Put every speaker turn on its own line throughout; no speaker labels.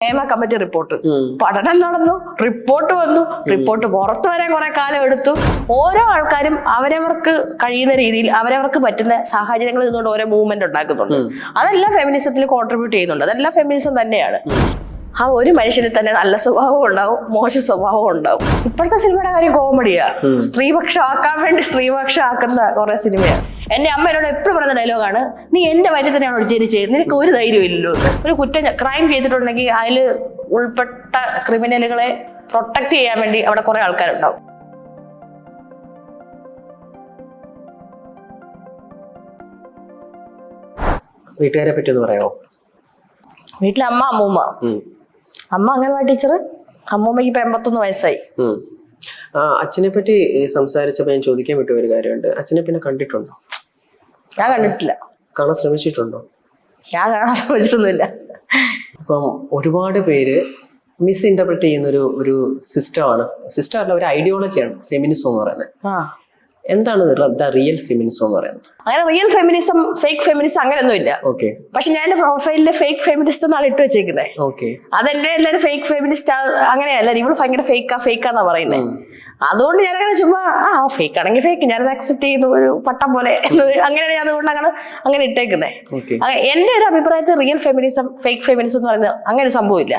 Hema committee report പഠനം നടന്നു, report വന്നു, റിപ്പോർട്ട് പുറത്തു വരാൻ കുറെ കാലം എടുത്തു. ഓരോ ആൾക്കാരും അവരവർക്ക് കഴിയുന്ന രീതിയിൽ അവരവർക്ക് പറ്റുന്ന സാഹചര്യങ്ങളിൽ നിന്നുകൊണ്ട് ഓരോ മൂവ്മെന്റ് ഉണ്ടാക്കുന്നുണ്ട്. അതെല്ലാം ഫെമിനിസത്തിൽ കോൺട്രിബ്യൂട്ട് ചെയ്യുന്നുണ്ട്. അതെല്ലാം ഫെമിനിസം തന്നെയാണ്. ആ ഒരു മനുഷ്യന് തന്നെ നല്ല സ്വഭാവം ഉണ്ടാവും, മോശം സ്വഭാവം ഉണ്ടാവും. ഇപ്പോഴത്തെ സിനിമയുടെ കാര്യം കോമഡിയാ. സ്ത്രീപക്ഷം ആക്കാൻ വേണ്ടി സ്ത്രീപക്ഷം ആക്കുന്ന കുറെ സിനിമയാണ്. എന്റെ അമ്മ എന്നോട് എപ്പോഴും പറയുന്ന ഡയലോഗാണ്, നീ എന്റെ വയറ്റിൽ തന്നെയാണ് ജനിച്ചത്, നിനക്ക് ഒരു ധൈര്യം ഇല്ലല്ലോ. ഒരു കുറ്റം ക്രൈം ചെയ്തിട്ടുണ്ടെങ്കിൽ അതിൽ ഉൾപ്പെട്ട ക്രിമിനലുകളെ പ്രൊട്ടക്ട് ചെയ്യാൻ വേണ്ടി അവിടെ കുറെ ആൾക്കാരുണ്ടാവും.
വീട്ടുകാരെ പറ്റി ഒന്ന് പറയാമോ?
വീട്ടിലെ അമ്മ, അമ്മൂമ്മ. അമ്മ അംഗൻവാടി ടീച്ചർ, അമ്മൂമ്മക്ക് ഇപ്പൊ 81 വയസ്സായി.
അച്ഛനെ പറ്റി സംസാരിച്ചപ്പോ ഞാൻ ചോദിക്കാൻ വിട്ട ഒരു കാര്യമുണ്ട്. അച്ഛനെ പിന്നെ കണ്ടിട്ടുണ്ടോ?
ഞാൻ കണ്ടിട്ടില്ല.
കാണാൻ ശ്രമിച്ചിട്ടുണ്ടോ?
ഞാൻ കാണാൻ ശ്രമിച്ചിട്ടൊന്നുമില്ല.
അപ്പം ഒരുപാട് പേര് മിസ്ഇന്റർപ്രറ്റ് ചെയ്യുന്ന ഒരു സിസ്റ്റമാണ്, സിസ്റ്റം അല്ല, ഒരു ഐഡിയോളജിയാണ് ഫെമിനിസം എന്ന് പറയുന്നത്. എന്താണ് റിയൽ ഫെമിനിസം എന്ന് പറയുന്നത്?
അങ്ങനെ റിയൽ ഫെമിനിസം, ഫേക്ക് ഫെമിനിസം അങ്ങനെയൊന്നും ഇല്ല. പക്ഷെ ഞാൻ എന്റെ പ്രൊഫൈലില് ഫേക്ക് ഫെമിനിസ്റ്റ് എന്നാണ് ഇട്ട് വെച്ചേക്കുന്നത്. അതെന്റെ എല്ലാവരും ഫേക്ക് ഫെമിനിസ്റ്റ് അങ്ങനെയല്ല, ഇവള് ഭയങ്കര ഫേക്കാന്നാ പറയുന്നത്. അതുകൊണ്ട് ഞാനങ്ങനെ ചുമ്മാ ഫേക്ക് ആണെങ്കിൽ ഫേക്ക്, ഞാനത് അക്സെപ്റ്റ് ചെയ്യുന്നു, ഒരു പട്ടം പോലെ അങ്ങനെയാണ്. അതുകൊണ്ടാണ് അങ്ങനെ ഇട്ടേക്കുന്നത്. എന്റെ ഒരു അഭിപ്രായത്തിൽ റിയൽ ഫെമിനിസം, ഫേക്ക് ഫെമിനിസം എന്ന് പറയുന്നത് അങ്ങനെ സംഭവമില്ല.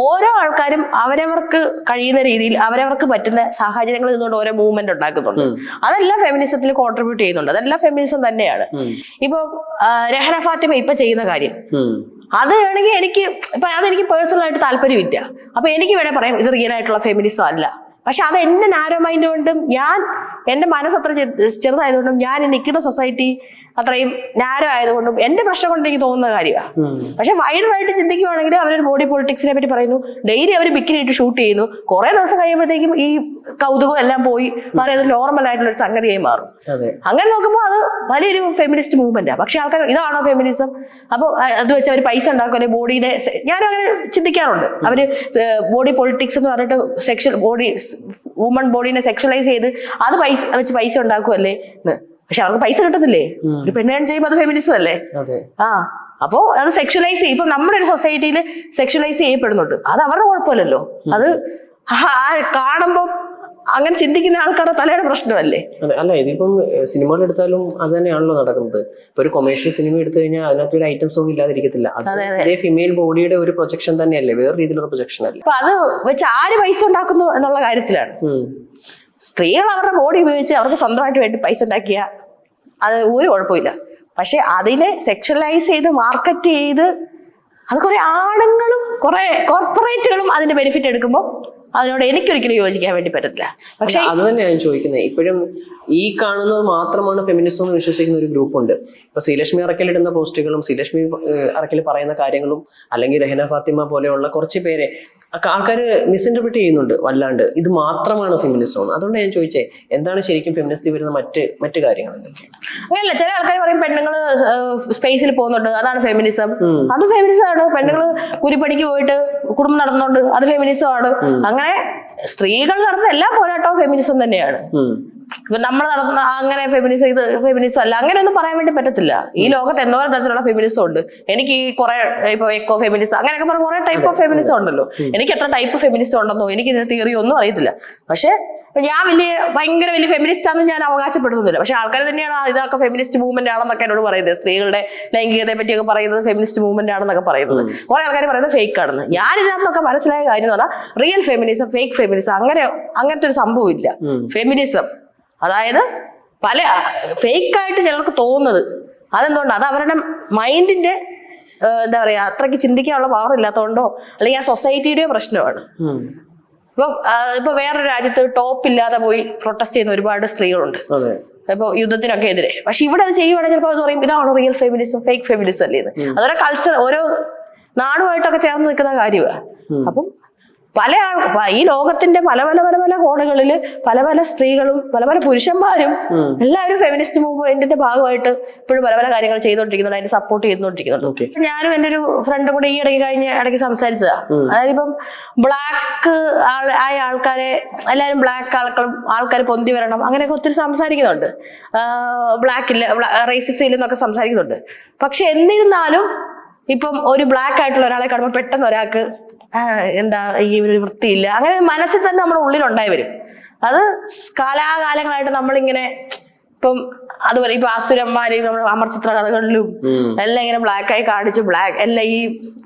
ഓരോ ആൾക്കാരും അവരവർക്ക് കഴിയുന്ന രീതിയിൽ അവരവർക്ക് പറ്റുന്ന സാഹചര്യങ്ങളിൽ നിന്നുകൊണ്ട് ഓരോ മൂവ്മെന്റ് ഉണ്ടാക്കുന്നുണ്ട്. അതെല്ലാം ഫെമിനിസത്തിൽ കോൺട്രിബ്യൂട്ട് ചെയ്യുന്നുണ്ട്. അതെല്ലാം ഫെമിനിസം തന്നെയാണ്. ഇപ്പൊ രഹന ഫാത്തിമ ഇപ്പൊ ചെയ്യുന്ന കാര്യം, അത് ആണെങ്കിൽ അതെനിക്ക് പേഴ്സണൽ ആയിട്ട് താല്പര്യമില്ല. അപ്പൊ എനിക്ക് വേണേ പറയാം ഇത് റിയൽ ആയിട്ടുള്ള ഫെമിനിസം അല്ല. പക്ഷെ അത് എന്റെ നാരോ മൈൻഡ് കൊണ്ടും എന്റെ മനസ്സത്ര ചെറുതായതുകൊണ്ടും ഞാൻ നിൽക്കുന്ന സൊസൈറ്റി അത്രയും നാരോ ആയതുകൊണ്ടും എന്റെ പ്രശ്നം കൊണ്ട് എനിക്ക് തോന്നുന്ന കാര്യമാണ്. പക്ഷെ വൈഡറായിട്ട് ചിന്തിക്കുവാണെങ്കിൽ അവരൊരു ബോഡി പൊളിറ്റിക്സിനെ പറ്റി പറയുന്നു, ഡെയിലി അവർ ബിക്കിനി ഇട്ട് ഷൂട്ട് ചെയ്യുന്നു. കുറെ ദിവസം കഴിയുമ്പോഴത്തേക്കും ഈ കൗതുകം എല്ലാം പോയി മാറി അത് നോർമൽ ആയിട്ടുള്ള ഒരു സംഗതിയായി മാറും. അങ്ങനെ നോക്കുമ്പോൾ അത് വലിയൊരു ഫെമിനിസ്റ്റ് മൂവ്മെന്റാണ്. പക്ഷെ ആൾക്കാർ ഇതാണോ ഫെമിനിസം? അപ്പൊ അത് വെച്ച് അവർ പൈസ ഉണ്ടാക്കും, അല്ലെ ബോഡിയുടെ, ഞാനും അങ്ങനെ ചിന്തിക്കാറുണ്ട്. അവര് ബോഡി പൊളിറ്റിക്സ് എന്ന് പറഞ്ഞിട്ട് വുമൺ ബോഡീനെ സെക്ഷലൈസ് ചെയ്ത് അത് വെച്ച് പൈസ ഉണ്ടാക്കുമല്ലേ എന്ന്. പക്ഷെ അവർക്ക് പൈസ കിട്ടുന്നില്ലേ? ഒരു പെണ്ണുകാരൻ ചെയ്യുമ്പോൾ അത് ഫെമിനിസം അല്ലേ? അപ്പോ അത് സെക്ഷലൈസ് ചെയ്യും. ഇപ്പൊ നമ്മുടെ ഒരു സൊസൈറ്റിയിൽ സെക്ഷലൈസ് ചെയ്യപ്പെടുന്നുണ്ട്. അത് അവരുടെ കുഴപ്പമില്ലല്ലോ. അത് കാണുമ്പോ അങ്ങനെ ചിന്തിക്കുന്ന ആൾക്കാരുടെ തലയുടെ പ്രശ്നമല്ലേ?
അല്ല, ഇതിപ്പം സിനിമകൾ എടുത്താലും അത് തന്നെയാണല്ലോ നടക്കുന്നത്. ഇപ്പൊ ഒരു കൊമേഴ്ഷ്യൽ സിനിമ എടുത്തു കഴിഞ്ഞാൽ അതിനകത്ത് ഒരു ഐറ്റം സോങ് ഇല്ലാതിരിക്കത്തില്ല. അതേ ഫീമെയിൽ ബോഡിയുടെ ഒരു പ്രൊജക്ഷൻ തന്നെയല്ലേ, വേറെ രീതിയിലുള്ള പ്രൊജക്ഷൻ അല്ലേ.
അപ്പൊ അത് വെച്ച് ആര് പൈസ ഉണ്ടാക്കുന്നു എന്നുള്ള കാര്യത്തിലാണ്. സ്ത്രീകൾ അവരുടെ ബോഡി ഉപയോഗിച്ച് അവർക്ക് സ്വന്തമായിട്ട് വേണ്ടി പൈസ ഉണ്ടാക്കിയ അത് ഒരു കുഴപ്പമില്ല. പക്ഷെ അതിനെ സെക്ഷലൈസ് ചെയ്ത് മാർക്കറ്റ് ചെയ്ത് അത് കുറെ ആണുങ്ങളും കുറെ കോർപ്പറേറ്റുകളും അതിന്റെ ബെനിഫിറ്റ് എടുക്കുമ്പോൾ അതിനോട് എനിക്കൊരിക്കലും യോജിക്കാൻ വേണ്ടി പറ്റത്തില്ല. പക്ഷെ
അത് തന്നെയാണ് ഞാൻ ചോദിക്കുന്നത്. ഇപ്പോഴും ഈ കാണുന്നത് മാത്രമാണ് ഫെമിനിസം എന്ന് വിശ്വസിക്കുന്ന ഒരു ഗ്രൂപ്പ് ഉണ്ട്. ഇപ്പൊ ശ്രീലക്ഷ്മി അറക്കൽ ഇടുന്ന പോസ്റ്റുകളും ശ്രീലക്ഷ്മി അറക്കൽ പറയുന്ന കാര്യങ്ങളും അല്ലെങ്കിൽ രഹന ഫാത്തിമ പോലെയുള്ള കുറച്ച് പേരെ ആൾക്കാർ മിസ്ഇന്റർപ്രറ്റ് ചെയ്യുന്നുണ്ട് വല്ലാണ്ട്. ഇത് മാത്രമാണ് ഫെമിനിസം. അതുകൊണ്ട് ഞാൻ ചോദിച്ചേ, എന്താണ് ശരിക്കും ഫെമിനിസത്തിൽ വരുന്ന മറ്റു കാര്യങ്ങൾ എന്തൊക്കെയാണ്?
അങ്ങനെയല്ല, ചില ആൾക്കാർ പറയും പെണ്ണുങ്ങള് സ്പേസിൽ പോകുന്നുണ്ട്, അതാണ് ഫെമിനിസം. അത് ഫെമിനിസം ആണ്. പെണ്ണുങ്ങള് കൂലിപ്പണിക്ക് പോയിട്ട് കുടുംബം നടന്നുകൊണ്ട് അത് ഫെമിനിസം ആണ്. അങ്ങനെ സ്ത്രീകൾ നടന്ന എല്ലാ പോരാട്ടവും ഫെമിനിസം തന്നെയാണ്. ഇപ്പൊ നമ്മൾ നടത്തുന്ന അങ്ങനെ ഫെമിനിസം, ഇത് ഫെമിനിസം അല്ല, അങ്ങനെയൊന്നും പറയാൻ വേണ്ടി പറ്റത്തില്ല. ഈ ലോകത്ത് എന്തോരം തരത്തിലുള്ള ഫെമിനിസം ഉണ്ട്. എനിക്ക് കുറെ ഇപ്പൊ എക്കോ ഫെമിനിസം അങ്ങനെയൊക്കെ പറഞ്ഞ കുറെ ടൈപ്പ് ഓഫ് ഫെമിനിസം ഉണ്ടല്ലോ. എനിക്ക് എത്ര ടൈപ്പ് ഫെമിനിസം ഉണ്ടെന്നോ എനിക്ക് ഇതിന്റെ തിയറി ഒന്നും അറിയത്തില്ല. പക്ഷെ ഞാൻ ഭയങ്കര വലിയ ഫെമിനിസ്റ്റ് ആണെന്ന് ഞാൻ അവകാശപ്പെടുന്നില്ല. പക്ഷെ ആൾക്കാർ തന്നെയാണ് ഇതൊക്കെ ഫെമിനിസ്റ്റ് മൂവ്മെന്റ് ആണെന്നൊക്കെ എന്നോട് പറയുന്നത്. സ്ത്രീകളുടെ ലൈംഗികതയെ പറ്റിയൊക്കെ പറയുന്നത് ഫെമിനിസ്റ്റ് മൂവ്മെന്റ് ആണെന്നൊക്കെ പറയുന്നത്. കുറെ ആൾക്കാർ പറയുന്നത് ഫേക്ക് ആണെന്ന്. ഞാൻ ഇതിനകത്തൊക്കെ മനസ്സിലായ കാര്യം എന്ന് പറഞ്ഞാൽ റിയൽ ഫെമിനിസം, ഫേക്ക് ഫെമിനിസം അങ്ങനത്തെ ഒരു സംഭവം ഇല്ല. ഫെമിനിസം അതായത് പല ഫേക്കായിട്ട് ചിലർക്ക് തോന്നുന്നത് അതെന്തുകൊണ്ട്, അത് അവരുടെ മൈൻഡിന്റെ എന്താ പറയാ, അത്രയ്ക്ക് ചിന്തിക്കാനുള്ള പവർ ഇല്ലാത്തതുകൊണ്ടോ അല്ലെങ്കിൽ ആ സൊസൈറ്റിയുടെയോ പ്രശ്നമാണ്. ഇപ്പൊ വേറൊരു രാജ്യത്ത് ടോപ്പ് ഇല്ലാതെ പോയി പ്രൊട്ടസ്റ്റ് ചെയ്യുന്ന ഒരുപാട് സ്ത്രീകളുണ്ട് ഇപ്പൊ യുദ്ധത്തിനൊക്കെ എതിരെ. പക്ഷെ ഇവിടെ അത് ചെയ്യുവാണെങ്കിൽ ചിലപ്പോൾ അത് പറയും ഇതാണ് റിയൽ ഫെമിനിസം, ഫേക്ക് ഫെമിനിസം അല്ലേ എന്ന്. അതൊരു കൾച്ചർ, ഓരോ നാടുമായിട്ടൊക്കെ ചേർന്ന് നിൽക്കുന്ന കാര്യമാണ്. അപ്പം ഈ ലോകത്തിന്റെ പല പല പല പല കോണുകളില് പല പല സ്ത്രീകളും പല പല പുരുഷന്മാരും എല്ലാവരും ഫെമിനിസ്റ്റ് മൂവ്മെന്റിന്റെ ഭാഗമായിട്ട് ഇപ്പോഴും പല പല കാര്യങ്ങൾ ചെയ്തുകൊണ്ടിരിക്കുന്നുണ്ട്, അതിന് സപ്പോർട്ട് ചെയ്തുകൊണ്ടിരിക്കുന്നുണ്ട്. ഞാനും എന്റെ ഒരു ഫ്രണ്ടും കൂടെ ഈ ഇടയ്ക്ക് സംസാരിച്ചതാ. അതായത് ഇപ്പം ബ്ലാക്ക് ആയ ആൾക്കാരെ എല്ലാവരും ബ്ലാക്ക് ആൾക്കാർ പൊന്തി വരണം അങ്ങനെയൊക്കെ ഒത്തിരി സംസാരിക്കുന്നുണ്ട്. ബ്ലാക്ക് ഇല്ല, റേസിസം ഇല്ലെന്നൊക്കെ സംസാരിക്കുന്നുണ്ട്. പക്ഷെ എന്നിരുന്നാലും ഇപ്പം ഒരു ബ്ലാക്ക് ആയിട്ടുള്ള ഒരാളെ കാണുമ്പോൾ പെട്ടെന്ന് ഒരാൾക്ക് എന്താ ഈ ഒരു വൃത്തിയില്ല, അങ്ങനെ മനസ്സിൽ തന്നെ നമ്മുടെ ഉള്ളിലുണ്ടായി വരും. അത് കാലാകാലങ്ങളായിട്ട് നമ്മളിങ്ങനെ ഇപ്പം അതുപോലെ ഇപ്പൊ അസുരന്മാരെയും നമ്മൾ അമർചിത്ര കഥകളിലും എല്ലാം ഇങ്ങനെ ബ്ലാക്കായി കാണിച്ചു, എല്ലാം ഈ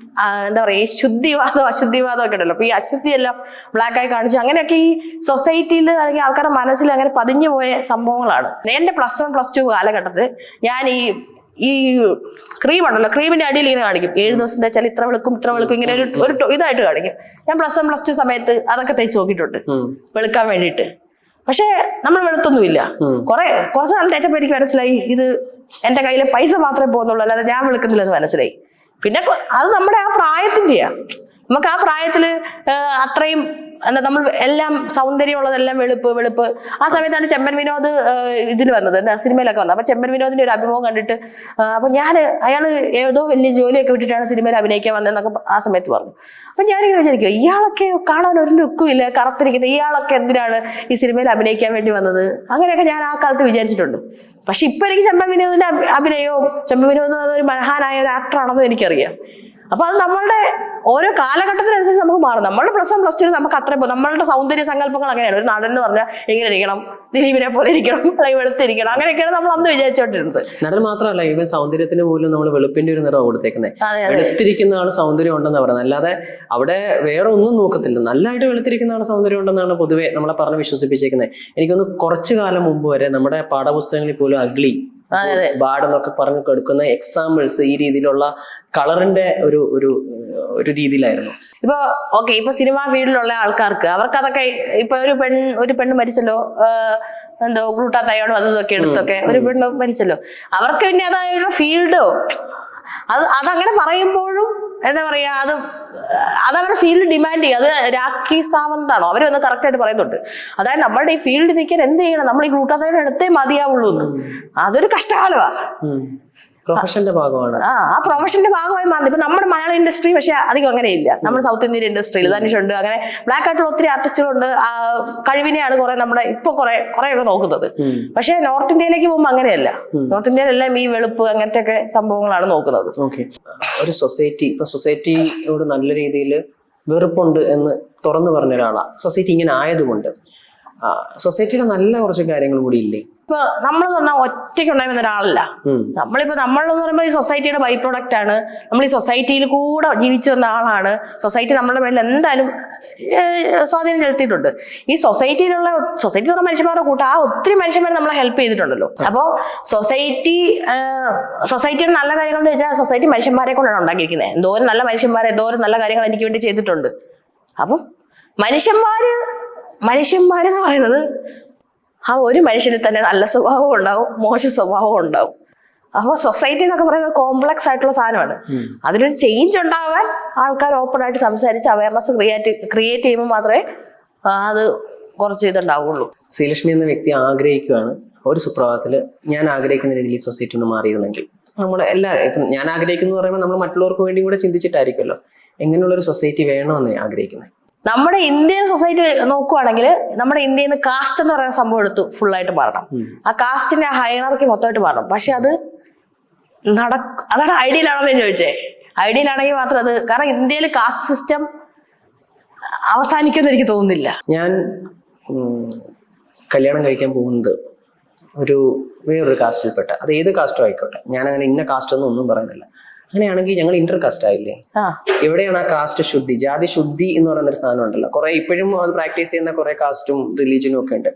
എന്താ പറയാ ഈ ശുദ്ധിവാദം അശുദ്ധിവാദം ഒക്കെ ഉണ്ടല്ലോ, അപ്പൊ ഈ അശുദ്ധി എല്ലാം ബ്ലാക്കായി കാണിച്ചു. അങ്ങനെയൊക്കെ ഈ സൊസൈറ്റിയിൽ അല്ലെങ്കിൽ ആൾക്കാരുടെ മനസ്സിൽ അങ്ങനെ പതിഞ്ഞു പോയ സംഭവങ്ങളാണ്. എന്റെ +1 +2 കാലഘട്ടത്തിൽ ഞാൻ ഈ ക്രീം ഉണ്ടല്ലോ, ക്രീമിന്റെ അടിയിൽ ഇങ്ങനെ കാണിക്കും 7 ദിവസം തേച്ചാൽ ഇത്ര വെളുക്കും ഇങ്ങനെ ഒരു ഇതായിട്ട് കാണിക്കും. ഞാൻ +1 +2 സമയത്ത് അതൊക്കെ തേച്ച് നോക്കിയിട്ടുണ്ട് വെളുക്കാൻ വേണ്ടിയിട്ട്. പക്ഷെ നമ്മൾ വെളുത്തൊന്നുമില്ല. കുറച്ച് നാൾ തേച്ചപ്പോൾ എനിക്ക് മനസ്സിലായി ഇത് എന്റെ കയ്യിലെ പൈസ മാത്രമേ പോകുന്നുള്ളൂ, അല്ലാതെ ഞാൻ വെളുക്കുന്നില്ലെന്ന് മനസ്സിലായി. പിന്നെ അത് നമ്മുടെ ആ പ്രായത്തിന്റെയാ. നമുക്ക് ആ പ്രായത്തില് അത്രയും എന്താ നമ്മൾ എല്ലാം സൗന്ദര്യമുള്ളതെല്ലാം വെളുപ്പ്. ആ സമയത്താണ് ചെമ്പൻ വിനോദ് ഇതിൽ വന്നത്, എന്താ സിനിമയിലൊക്കെ വന്നത്. അപ്പൊ ചെമ്പൻ വിനോദിന്റെ ഒരു അഭിമുഖം കണ്ടിട്ട് അപ്പൊ അയാള് ഏതോ വലിയ ജോലിയൊക്കെ വിട്ടിട്ടാണ് സിനിമയിൽ അഭിനയിക്കാൻ വന്നതെന്നൊക്കെ ആ സമയത്ത് പറഞ്ഞു. അപ്പൊ ഞാനിങ്ങനെ വിചാരിക്കും, ഇയാളൊക്കെ കാണാൻ ഒരു ലുക്കും ഇല്ല, കറുത്തിരിക്കുന്നത്, ഇയാളൊക്കെ എന്തിനാണ് ഈ സിനിമയിൽ അഭിനയിക്കാൻ വേണ്ടി വന്നത്? അങ്ങനെയൊക്കെ ഞാൻ ആ കാലത്ത് വിചാരിച്ചിട്ടുണ്ട്. പക്ഷെ ഇപ്പൊ എനിക്ക് ചെമ്പൻ വിനോദിന്റെ അഭിനയവും ചെമ്പൻ വിനോദ് ഒരു മഹാനായ ഒരു ആക്ടറാണെന്നും എനിക്കറിയാം. അപ്പൊ അത് നമ്മളുടെ ഓരോ കാലഘട്ടത്തിനനുസരിച്ച് നമുക്ക് മാറും. നമ്മളുടെ +1 +2 നമുക്ക് അത്രയും പോകും. നമ്മളുടെ സൗന്ദര്യ സങ്കല്പങ്ങൾ അങ്ങനെയാണ്. ഒരു നടൻ എന്ന് പറഞ്ഞാൽ എങ്ങനെ ഇരിക്കണം, ദിലീപിനെ പോലെ ഇരിക്കണം, അല്ലെങ്കിൽ വെളുത്തിരിക്കണം, അങ്ങനെയൊക്കെയാണ് നമ്മൾ അന്ന് വിചാരിച്ചോണ്ടിരുന്നത്.
നടൻ മാത്രമല്ല, ഇവൻ സൗന്ദര്യത്തിന് പോലും നമ്മൾ വെളുപ്പിന്റെ ഒരു നിറം കൊടുത്തേക്കുന്നത്. വെളുത്തിരിക്കുന്ന ആള് സൗന്ദര്യം ഉണ്ടെന്ന് പറയുന്നത്, അല്ലാതെ അവിടെ വേറെ ഒന്നും നോക്കത്തില്ല. നല്ലതായിട്ട് വെളുത്തിരിക്കുന്ന ആള് സൗന്ദര്യം ഉണ്ടെന്നാണ് പൊതുവെ നമ്മളെ പറഞ്ഞ് വിശ്വസിപ്പിച്ചേക്കുന്നത്. എനിക്കൊന്ന് കുറച്ചു കാലം മുമ്പ് വരെ നമ്മുടെ പാഠപുസ്തകങ്ങളിൽ പോലും അഗ്ലി ബാഡ് എന്നൊക്കെ പറഞ്ഞു കൊടുക്കുന്ന എക്സാമ്പിൾസ് ഈ രീതിയിലുള്ള കളറിന്റെ ഒരു രീതിയിലായിരുന്നു.
ഇപ്പൊ സിനിമാ ഫീൽഡിലുള്ള ആൾക്കാർക്ക് അവർക്ക് അതൊക്കെ ഇപ്പൊ ഒരു പെണ്ണ് മരിച്ചല്ലോ, എന്തോ ഗ്ലൂട്ടാത്തയോണോ അതൊക്കെ എടുത്തൊക്കെ ഒരു പെണ്ണ് മരിച്ചല്ലോ, അവർക്ക് പിന്നെ അതായത് ഫീൽഡോ അതങ്ങനെ പറയുമ്പോഴും എന്താ പറയാ അതവരുടെ ഫീൽഡ് ഡിമാൻഡ് ചെയ്യും. അത് രാഖി സാവന്താണോ അവര് വന്ന് കറക്റ്റ് ആയിട്ട് പറയുന്നുണ്ട്. അതായത് നമ്മളുടെ ഈ ഫീൽഡ് നിൽക്കാൻ എന്ത് ചെയ്യണം, നമ്മൾ ഈ ഗ്ലൂട്ടാത്തയോൺ എടുത്തേ മതിയാവുള്ളൂ എന്ന്. അതൊരു കഷ്ടകാലമാണ്.
പ്രൊഫഷന്റെ ഭാഗമാണ്.
ആ പ്രൊഫഷന്റെ ഭാഗമായി മാറി. ഇപ്പൊ നമ്മുടെ മലയാള ഇൻഡസ്ട്രി പക്ഷെ അധികം അങ്ങനെയില്ല. നമ്മുടെ സൗത്ത് ഇന്ത്യൻ ഇൻഡസ്ട്രിയിൽ ധനുഷുണ്ട്, അങ്ങനെ ബ്ലാക്ക് ആയിട്ടുള്ള ഒത്തിരി ആർട്ടിസ്റ്റുകളുണ്ട്. കഴിവിനെയാണ് കുറെ നമ്മുടെ ഇപ്പൊ കുറെയൊക്കെ നോക്കുന്നത്. പക്ഷെ നോർത്ത് ഇന്ത്യയിലേക്ക് പോകുമ്പോൾ അങ്ങനെയല്ല. നോർത്ത് ഇന്ത്യയിലെല്ലാം ഈ വെളുപ്പ് അങ്ങനത്തെ ഒക്കെ സംഭവങ്ങളാണ് നോക്കുന്നത്.
ഒരു സൊസൈറ്റിയോട് നല്ല രീതിയിൽ വെറുപ്പുണ്ട് എന്ന് തുറന്നു പറഞ്ഞ ഒരാളാണ്. സൊസൈറ്റി ഇങ്ങനെ ആയതുകൊണ്ട് സൊസൈറ്റിയുടെ നല്ല കുറച്ച് കാര്യങ്ങൾ കൂടി ഇല്ലേ?
ഇപ്പൊ നമ്മളെന്ന് പറഞ്ഞാൽ ഒറ്റയ്ക്ക് ഉണ്ടായി വന്ന ഒരാളല്ല. നമ്മളെന്ന് പറയുമ്പോൾ ഈ സൊസൈറ്റിയുടെ ബൈ പ്രോഡക്റ്റ് ആണ്. നമ്മൾ ഈ സൊസൈറ്റിയിൽ കൂടെ ജീവിച്ചു വന്ന ആളാണ്. സൊസൈറ്റി നമ്മുടെ മേളിൽ എന്തായാലും സ്വാധീനം ചെലുത്തിയിട്ടുണ്ട്. ഈ സൊസൈറ്റി പറഞ്ഞ മനുഷ്യന്മാരുടെ കൂട്ടം ആ ഒത്തിരി മനുഷ്യന്മാരെ നമ്മളെ ഹെൽപ്പ് ചെയ്തിട്ടുണ്ടല്ലോ. അപ്പോൾ സൊസൈറ്റിയുടെ നല്ല കാര്യങ്ങൾ എന്ന് വെച്ചാൽ സൊസൈറ്റി മനുഷ്യന്മാരെ കൊണ്ടാണ് ഉണ്ടാക്കിയിരിക്കുന്നത്. എന്തോരം നല്ല മനുഷ്യന്മാരെ എന്തോരം നല്ല കാര്യങ്ങൾ എനിക്ക് വേണ്ടി ചെയ്തിട്ടുണ്ട്. അപ്പം മനുഷ്യന്മാരെന്ന് പറയുന്നത് ആ ഒരു മനുഷ്യന് തന്നെ നല്ല സ്വഭാവം ഉണ്ടാവും, മോശ സ്വഭാവം ഉണ്ടാവും. അപ്പോൾ സൊസൈറ്റി എന്നൊക്കെ പറയുന്നത് കോംപ്ലക്സ് ആയിട്ടുള്ള സാധനമാണ്. അതിലൊരു ചേഞ്ച് ഉണ്ടാവാൻ ആൾക്കാർ ഓപ്പൺ ആയിട്ട് സംസാരിച്ച് അവയർനെസ് ക്രിയേറ്റ് ചെയ്യുമ്പോൾ മാത്രമേ അത് കുറച്ച് ഇതുണ്ടാവുള്ളൂ.
ശ്രീലക്ഷ്മി എന്ന വ്യക്തി ആഗ്രഹിക്കുകയാണ്, ഒരു സുപ്രഭാതത്തിൽ ഞാൻ ആഗ്രഹിക്കുന്ന രീതിയിൽ ഈ സൊസൈറ്റി ഒന്ന് മാറിയിരുന്നെങ്കിൽ. ഇപ്പം ഞാൻ ആഗ്രഹിക്കുന്നു പറയുമ്പോൾ നമ്മൾ മറ്റുള്ളവർക്ക് വേണ്ടി കൂടെ ചിന്തിച്ചിട്ടായിരിക്കുമല്ലോ എങ്ങനെയുള്ളൊരു സൊസൈറ്റി വേണമെന്ന് ആഗ്രഹിക്കുന്നത്.
നമ്മുടെ ഇന്ത്യൻ സൊസൈറ്റി നോക്കുവാണെങ്കിൽ നമ്മുടെ ഇന്ത്യയിൽ നിന്ന് കാസ്റ്റ് എന്ന് പറയുന്ന സംഭവം എടുത്തു ഫുള്ളായിട്ട് മാറണം. ആ കാസ്റ്റിന്റെ ഹൈറാർക്കി മൊത്തമായിട്ട് മാറണം. പക്ഷെ അത് അതാണ് ഐഡിയലാണോ എന്ന് ചോദിച്ചേ. ഐഡിയലാണെങ്കിൽ മാത്രം അത്, കാരണം ഇന്ത്യയിൽ കാസ്റ്റ് സിസ്റ്റം അവസാനിക്കുമെന്ന് എനിക്ക് തോന്നുന്നില്ല.
ഞാൻ കല്യാണം കഴിക്കാൻ പോകുന്നത് വേറൊരു കാസ്റ്റിൽപ്പെട്ട, അത് ഏത് കാസ്റ്റും ആയിക്കോട്ടെ, ഞാൻ അങ്ങനെ ഇന്ന കാസ്റ്റ് ഒന്നും പറയുന്നില്ല. അങ്ങനെയാണെങ്കിൽ ഞങ്ങൾ ഇന്റർ കാസ്റ്റ് ആയില്ലേ? എവിടെയാണ് ആ കാസ്റ്റ് ശുദ്ധി, ജാതി ശുദ്ധി എന്ന് പറയുന്ന ഒരു സാധനം ഉണ്ടല്ലോ. കുറെ ഇപ്പോഴും അത് പ്രാക്ടീസ് ചെയ്യുന്ന കുറെ കാസ്റ്റും റിലീജിയനും ഒക്കെ ഉണ്ട്.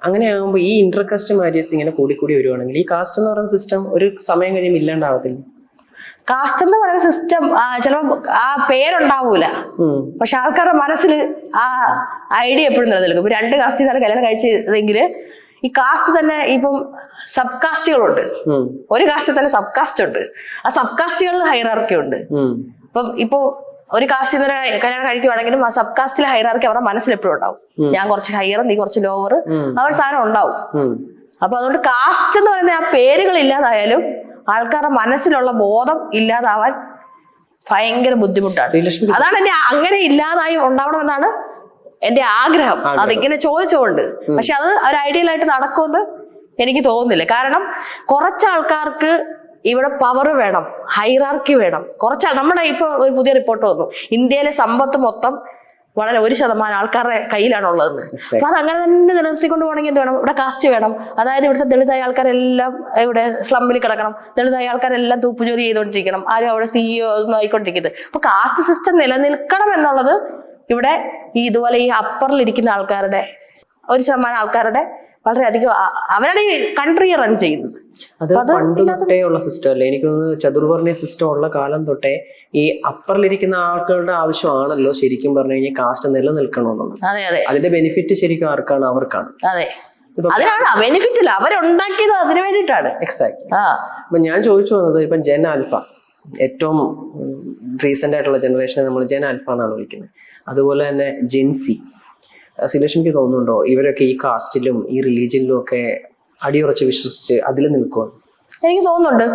അങ്ങനെ ആകുമ്പോൾ ഈ ഇന്റർ കാസ്റ്റ് മാരേജ് ഇങ്ങനെ കൂടി വരുവാണെങ്കിൽ ഈ കാസ്റ്റ് എന്ന് പറയുന്ന സിസ്റ്റം ഒരു സമയം കഴിയുമ്പോൾ ഇല്ലാണ്ടാവത്തില്ല.
കാസ്റ്റ് എന്ന് പറയുന്ന സിസ്റ്റം ചിലപ്പോൾ ആ പേരുണ്ടാവൂല, പക്ഷെ ആൾക്കാരുടെ മനസ്സിൽ ആ ഐഡിയ എപ്പോഴും നിലനിൽക്കും. ഇപ്പൊ 2 കാസ്റ്റ് കല്യാണം കഴിച്ചതെങ്കിൽ ഈ കാസ്റ്റ് തന്നെ ഇപ്പം സബ് കാസ്റ്റുകളുണ്ട്. ഒരു കാസ്റ്റിൽ തന്നെ സബ് കാസ്റ്റ് ഉണ്ട്. ആ സബ് കാസ്റ്റുകളിൽ ഹൈറാർക്കി ഉണ്ട്. ഇപ്പൊ ഒരു കാസ്റ്റ് കല്യാണം കഴിക്കുവാണെങ്കിലും ആ സബ് കാസ്റ്റിലെ ഹൈറാർക്കി അവരുടെ മനസ്സിൽ എപ്പോഴും ഉണ്ടാവും. ഞാൻ കുറച്ച് ഹയർ, നീ കുറച്ച് ലോവർ, ആ ഒരു സാധനം ഉണ്ടാവും. അപ്പൊ അതുകൊണ്ട് കാസ്റ്റ് എന്ന് പറയുന്ന ആ പേരുകൾ ഇല്ലാതായാലും ആൾക്കാരുടെ മനസ്സിലുള്ള ബോധം ഇല്ലാതാവാൻ ഭയങ്കര ബുദ്ധിമുട്ടാണ്. അതാണ് എന്റെ അങ്ങനെ ഇല്ലാതായി ഉണ്ടാവണമെന്നാണ് എന്റെ ആഗ്രഹം. അതിങ്ങനെ ചോദിച്ചുകൊണ്ട്, പക്ഷെ അത് ഒരു ഐഡിയലായിട്ട് നടക്കുമെന്ന് എനിക്ക് തോന്നുന്നില്ല. കാരണം കുറച്ച് ആൾക്കാർക്ക് ഇവിടെ പവർ വേണം, ഹൈറാർക്കി വേണം. കുറച്ചാൾ നമ്മുടെ ഇപ്പൊ ഒരു പുതിയ റിപ്പോർട്ട് വന്നു, ഇന്ത്യയിലെ സമ്പത്ത് മൊത്തം വളരെ 1% ആൾക്കാരുടെ കയ്യിലാണുള്ളതെന്ന്. അപ്പൊ അത് അങ്ങനെ തന്നെ നിലനിർത്തിക്കൊണ്ട് പോകണമെങ്കിൽ എന്ത് വേണം? ഇവിടെ കാസ്റ്റ് വേണം. അതായത് ഇവിടുത്തെ ദളിതായ ആൾക്കാരെല്ലാം ഇവിടെ സ്ലമ്മിൽ കിടക്കണം, ദളിതായ ആൾക്കാരെല്ലാം തൂപ്പുജോലി ചെയ്തുകൊണ്ടിരിക്കണം, ആരും അവിടെ CEO ഒന്നും ആയിക്കൊണ്ടിരിക്കുന്നത്. അപ്പൊ കാസ്റ്റ് സിസ്റ്റം നിലനിൽക്കണം എന്നുള്ളത് ഇവിടെ ഈ ഇതുപോലെ ഈ അപ്പറിലിരിക്കുന്ന ആൾക്കാരുടെ 1% ആൾക്കാരുടെ വളരെയധികം അവരാണ് ഈ കൺട്രി റൺ ചെയ്യുന്നത്.
അത് പണ്ട് തൊട്ടേ ഉള്ള സിസ്റ്റം അല്ലേ? എനിക്ക് തോന്നുന്നു ചതുർവർണ്ണ സിസ്റ്റം ഉള്ള കാലം തൊട്ടേ ഈ അപ്പറിലിരിക്കുന്ന ആൾക്കാരുടെ ആവശ്യമാണല്ലോ ശരിക്കും പറഞ്ഞു കഴിഞ്ഞാൽ കാസ്റ്റ് നിലനിൽക്കണമെന്നുള്ളത്.
അതെ അതെ,
അതിന്റെ ബെനിഫിറ്റ് ശരിക്കും ആർക്കാണ്? അവർക്കാണ്.
അതെ, അതിനാണ് ബെനിഫിറ്റ് ഇല്ല, അവരുണ്ടാക്കിയത് അതിനു വേണ്ടിയിട്ടാണ്.
എക്സാക്ട്. അപ്പൊ ഞാൻ ചോദിച്ചു വന്നത് ഇപ്പൊ ജെൻ ആൽഫ, ഏറ്റവും റീസെന്റ് ആയിട്ടുള്ള ജനറേഷനെ നമ്മൾ ജെൻ ആൽഫ എന്നാണ് വിളിക്കുന്നത്. അതുപോലെ തന്നെ ജെൻസി. ശ്രീലക്ഷ്മിക്ക് തോന്നുന്നുണ്ടോ ഇവരൊക്കെ ഈ കാസ്റ്റിലും ഈ റിലീജിയനിലും ഒക്കെ അടിയുറച്ച് വിശ്വസിച്ച് അതിൽ നിൽക്കുമെന്ന്?
എനിക്ക് തോന്നുന്നുണ്ട്.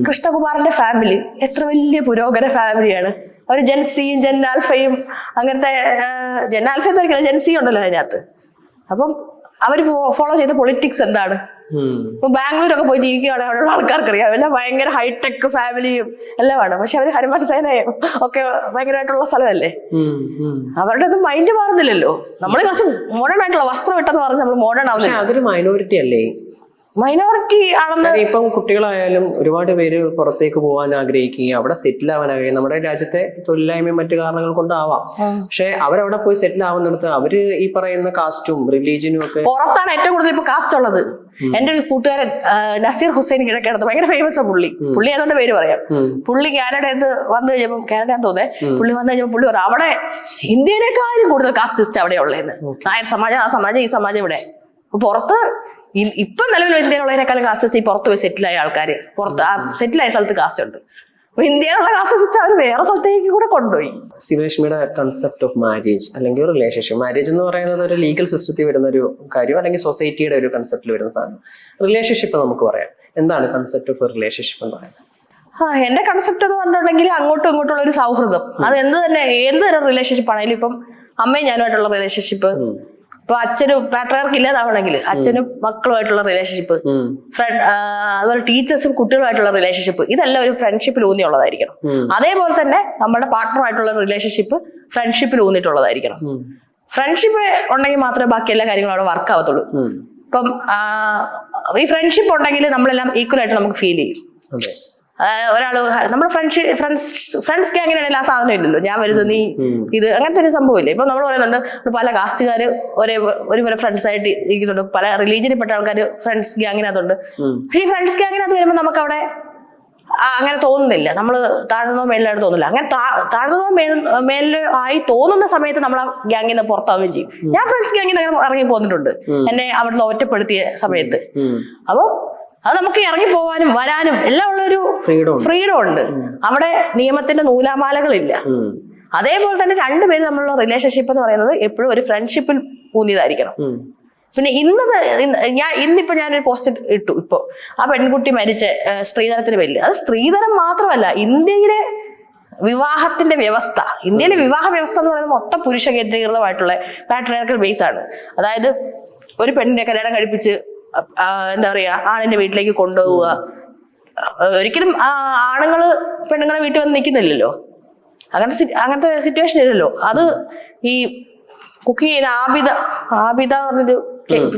കൃഷ്ണകുമാറിന്റെ ഫാമിലി എത്ര വലിയ പുരോഗമന ഫാമിലിയാണ്. അവർ ജെൻസിയും ജെൻ ആൽഫയും അങ്ങനത്തെ ജെൻ ആൽഫ എന്നൊരിക്കലും ജെൻസി ഉണ്ടല്ലോ അതിനകത്ത്. അപ്പം അവർ ഫോളോ ചെയ്ത പൊളിറ്റിക്സ് എന്താണ്? ഇപ്പൊ ബാംഗ്ലൂരൊക്കെ പോയി ജീവിക്കുകയാണെങ്കിൽ അവിടെയുള്ള ആൾക്കാർക്കറിയാം എല്ലാം ഭയങ്കര ഹൈടെക് ഫാമിലിയും എല്ലാമാണ്. പക്ഷെ അവര് ഹനുമാൻ സേനയും ഒക്കെ ഭയങ്കരമായിട്ടുള്ള സ്ഥലമല്ലേ. അവരുടെ ഒന്നും മൈൻഡ് മാറുന്നില്ലല്ലോ. നമ്മൾ കുറച്ച് മോഡേൺ ആയിട്ടുള്ള വസ്ത്രം ഇട്ടെന്ന് പറഞ്ഞ് നമ്മൾ മോഡേൺ ആവുന്നില്ല.
അതൊരു മൈനോറിറ്റി അല്ലേ?
മൈനോറിറ്റി ആണെന്ന്
ഇപ്പം കുട്ടികളായാലും ഒരുപാട് പേര് പുറത്തേക്ക് പോകാൻ ആഗ്രഹിക്കുകയും അവിടെ സെറ്റിൽ ആവാൻ ആഗ്രഹിക്കും. നമ്മുടെ രാജ്യത്തെ തൊഴിലില്ലായ്മയും മറ്റു കാരണങ്ങൾ കൊണ്ടാവാം. പക്ഷെ അവരവിടെ പോയി സെറ്റിൽ ആവുന്നിടത്ത് അവര് ഈ പറയുന്ന കാസ്റ്റും റിലീജിയനും ഒക്കെ
പുറത്താണ് ഏറ്റവും കൂടുതൽ ഇപ്പൊ കാസ്റ്റ് ഉള്ളത്. എന്റെ ഒരു കൂട്ടുകാരൻ നസീർ ഹുസൈൻ കിഴക്കേടത്ത് ഭയങ്കര ഫേമസ് ആ പുള്ളി അതുകൊണ്ട് പേര് പറയാം. പുള്ളി കാനഡയിൽ വന്നു കഴിഞ്ഞപ്പോൾ, കാനഡയാന്ന് തോന്നുന്നത്, പുള്ളി വന്നു കഴിഞ്ഞപ്പോൾ പുള്ളി പറയാം അവിടെ ഇന്ത്യയിലേക്കാളും കൂടുതൽ കാസ്റ്റ് സിസ്റ്റം അവിടെ ഉള്ളതെന്ന്. നായർ സമാജം, ആ സമാജം, ഈ സമാജം ഇവിടെ. പുറത്ത് ഇപ്പൊ നിലവിൽ ഇന്ത്യയിലുള്ളതിനേക്കാളും കാസ്റ്റ് സിസ്റ്റം ഈ പുറത്ത് പോയി സെറ്റിലായ ആൾക്കാര്, പുറത്ത് സെറ്റിലായ സ്ഥലത്ത് കാസ്റ്റ് ഉണ്ട്. അപ്പൊ ഇന്ത്യയിലുള്ള കാസ്റ്റ് സിസ്റ്റം അവർ വേറെ സ്ഥലത്തേക്ക് കൂടെ കൊണ്ടുപോയി.
ശ്രീലക്ഷ്മിയുടെ കൺസെപ്റ്റ് ഓഫ് മാരേജ് അല്ലെങ്കിൽ റിലേഷൻഷിപ്പ്, മാരേജ് എന്ന് പറയുന്നത് ഒരു ലീഗൽ സിസ്റ്റത്തിൽ വരുന്ന ഒരു കാര്യം, അല്ലെങ്കിൽ സൊസൈറ്റിയുടെ ഒരു കൺസെപ്റ്റിൽ വരുന്ന സാധനം. റിലേഷൻഷിപ്പ് നമുക്ക് പറയാം. എന്താണ് കൺസെപ്റ്റ് ഓഫ് റിലേഷൻഷിപ്പ് എന്ന് പറയുന്നത്?
എന്റെ കൺസെപ്റ്റ് എന്ന് പറഞ്ഞിട്ടുണ്ടെങ്കിൽ അങ്ങോട്ടും ഇങ്ങോട്ടുള്ള ഒരു സൗഹൃദം. അത് എന്ത് തരം റിലേഷൻഷിപ്പ് ആണെങ്കിലും, ഇപ്പം അമ്മയും ഞാനുമായിട്ടുള്ള റിലേഷൻഷിപ്പ്, ഇപ്പൊ അച്ഛനും പാട്രിയാർക്ക് ഇല്ലാതാവണമെങ്കിൽ അച്ഛനും മക്കളുമായിട്ടുള്ള റിലേഷൻഷിപ്പ്, അതുപോലെ ടീച്ചേഴ്സും കുട്ടികളുമായിട്ടുള്ള റിലേഷൻഷിപ്പ്, ഇതെല്ലാം ഒരു ഫ്രണ്ട്ഷിപ്പിൽ ഊന്നിയുള്ളതായിരിക്കണം. അതേപോലെ തന്നെ നമ്മുടെ പാർട്ട്ണറുമായിട്ടുള്ള റിലേഷൻഷിപ്പ് ഫ്രണ്ട്ഷിപ്പിൽ ഊന്നിയിട്ടുള്ളതായിരിക്കണം. ഫ്രണ്ട്ഷിപ്പ് ഉണ്ടെങ്കിൽ മാത്രമേ ബാക്കി എല്ലാ കാര്യങ്ങളും അവിടെ വർക്ക് ആവത്തുള്ളൂ. ഇപ്പം ഈ ഫ്രണ്ട്ഷിപ്പ് ഉണ്ടെങ്കിൽ നമ്മളെല്ലാം ഈക്വൽ ആയിട്ട് നമുക്ക് ഫീൽ ചെയ്യും. ഒരാള് നമ്മുടെ ഫ്രണ്ട്സ് ഗ്യാങ്ങിനാണെങ്കിൽ ആ സാധനം ഇല്ലല്ലോ, ഞാൻ വരുന്നത് നീ ഇത്, അങ്ങനത്തെ ഒരു സംഭവം ഇല്ല. ഇപ്പൊ നമ്മൾ പറയുന്നുണ്ട് പല കാസ്റ്റുകാര് ഒരുപോലെ ഫ്രണ്ട്സ് ആയിട്ട് ഇരിക്കുന്നുണ്ട്, പല റിലീജിയനിൽപ്പെട്ട ആൾക്കാർ ഫ്രണ്ട്സ് ഗ്യാങ്ങിനകത്തുണ്ട്. പക്ഷെ ഈ ഫ്രണ്ട്സ് ഗ്യാങ്ങിനകത്ത് വരുമ്പോൾ നമുക്ക് അവിടെ അങ്ങനെ തോന്നുന്നില്ല, നമ്മൾ താഴ്ന്നതോ മേലിലായിട്ട് തോന്നില്ല. അങ്ങനെ താഴ്ന്നതോ മേലിൽ ആയി തോന്നുന്ന സമയത്ത് നമ്മൾ ആ ഗ്യാങ്ങിൽ നിന്ന് പുറത്താവുകയും ചെയ്യും. ഞാൻ ഫ്രണ്ട്സ് ഗ്യാങ്ങിൽ നിന്ന് അങ്ങനെ ഇറങ്ങി പോന്നിട്ടുണ്ട്, എന്നെ അവിടുന്ന് ഒറ്റപ്പെടുത്തിയ സമയത്ത്. അപ്പൊ അത് നമുക്ക് ഇറങ്ങി പോവാനും വരാനും എല്ലാം ഉള്ളൊരു ഫ്രീഡം ഉണ്ട്. അവിടെ നിയമത്തിന്റെ നൂലാമാലകളില്ല. അതേപോലെ തന്നെ രണ്ടുപേരും നമ്മളുള്ള റിലേഷൻഷിപ്പ് എന്ന് പറയുന്നത് എപ്പോഴും ഒരു ഫ്രണ്ട്ഷിപ്പിൽ ഊന്നിയതായിരിക്കണം. പിന്നെ ഇന്നിപ്പോ ഞാനൊരു പോസ്റ്റ് ഇട്ടു, ഇപ്പൊ ആ പെൺകുട്ടി മരിച്ച സ്ത്രീധനത്തിന് പേരിൽ. അത് സ്ത്രീധനം മാത്രമല്ല, ഇന്ത്യയിലെ വിവാഹത്തിന്റെ വ്യവസ്ഥ, ഇന്ത്യയിലെ വിവാഹ വ്യവസ്ഥ എന്ന് പറയുന്നത് മൊത്തം പുരുഷ കേന്ദ്രീകൃതമായിട്ടുള്ള പാട്രിയാർക്കൽ ബേസ് ആണ്. അതായത് ഒരു പെണ്ണിനെ കല്യാണം കഴിപ്പിച്ച് എന്താ പറയാ ആണിന്റെ വീട്ടിലേക്ക് കൊണ്ടുപോവുക. ഒരിക്കലും ആണുങ്ങള് പെണ്ണുങ്ങളെ വീട്ടിൽ വന്ന് നിൽക്കുന്നില്ലല്ലോ, അങ്ങനത്തെ സിറ്റുവേഷൻ ഇല്ലല്ലോ. അത് ഈ കുക്ക് ചെയ്യുന്ന ആബിദ പറഞ്ഞൊരു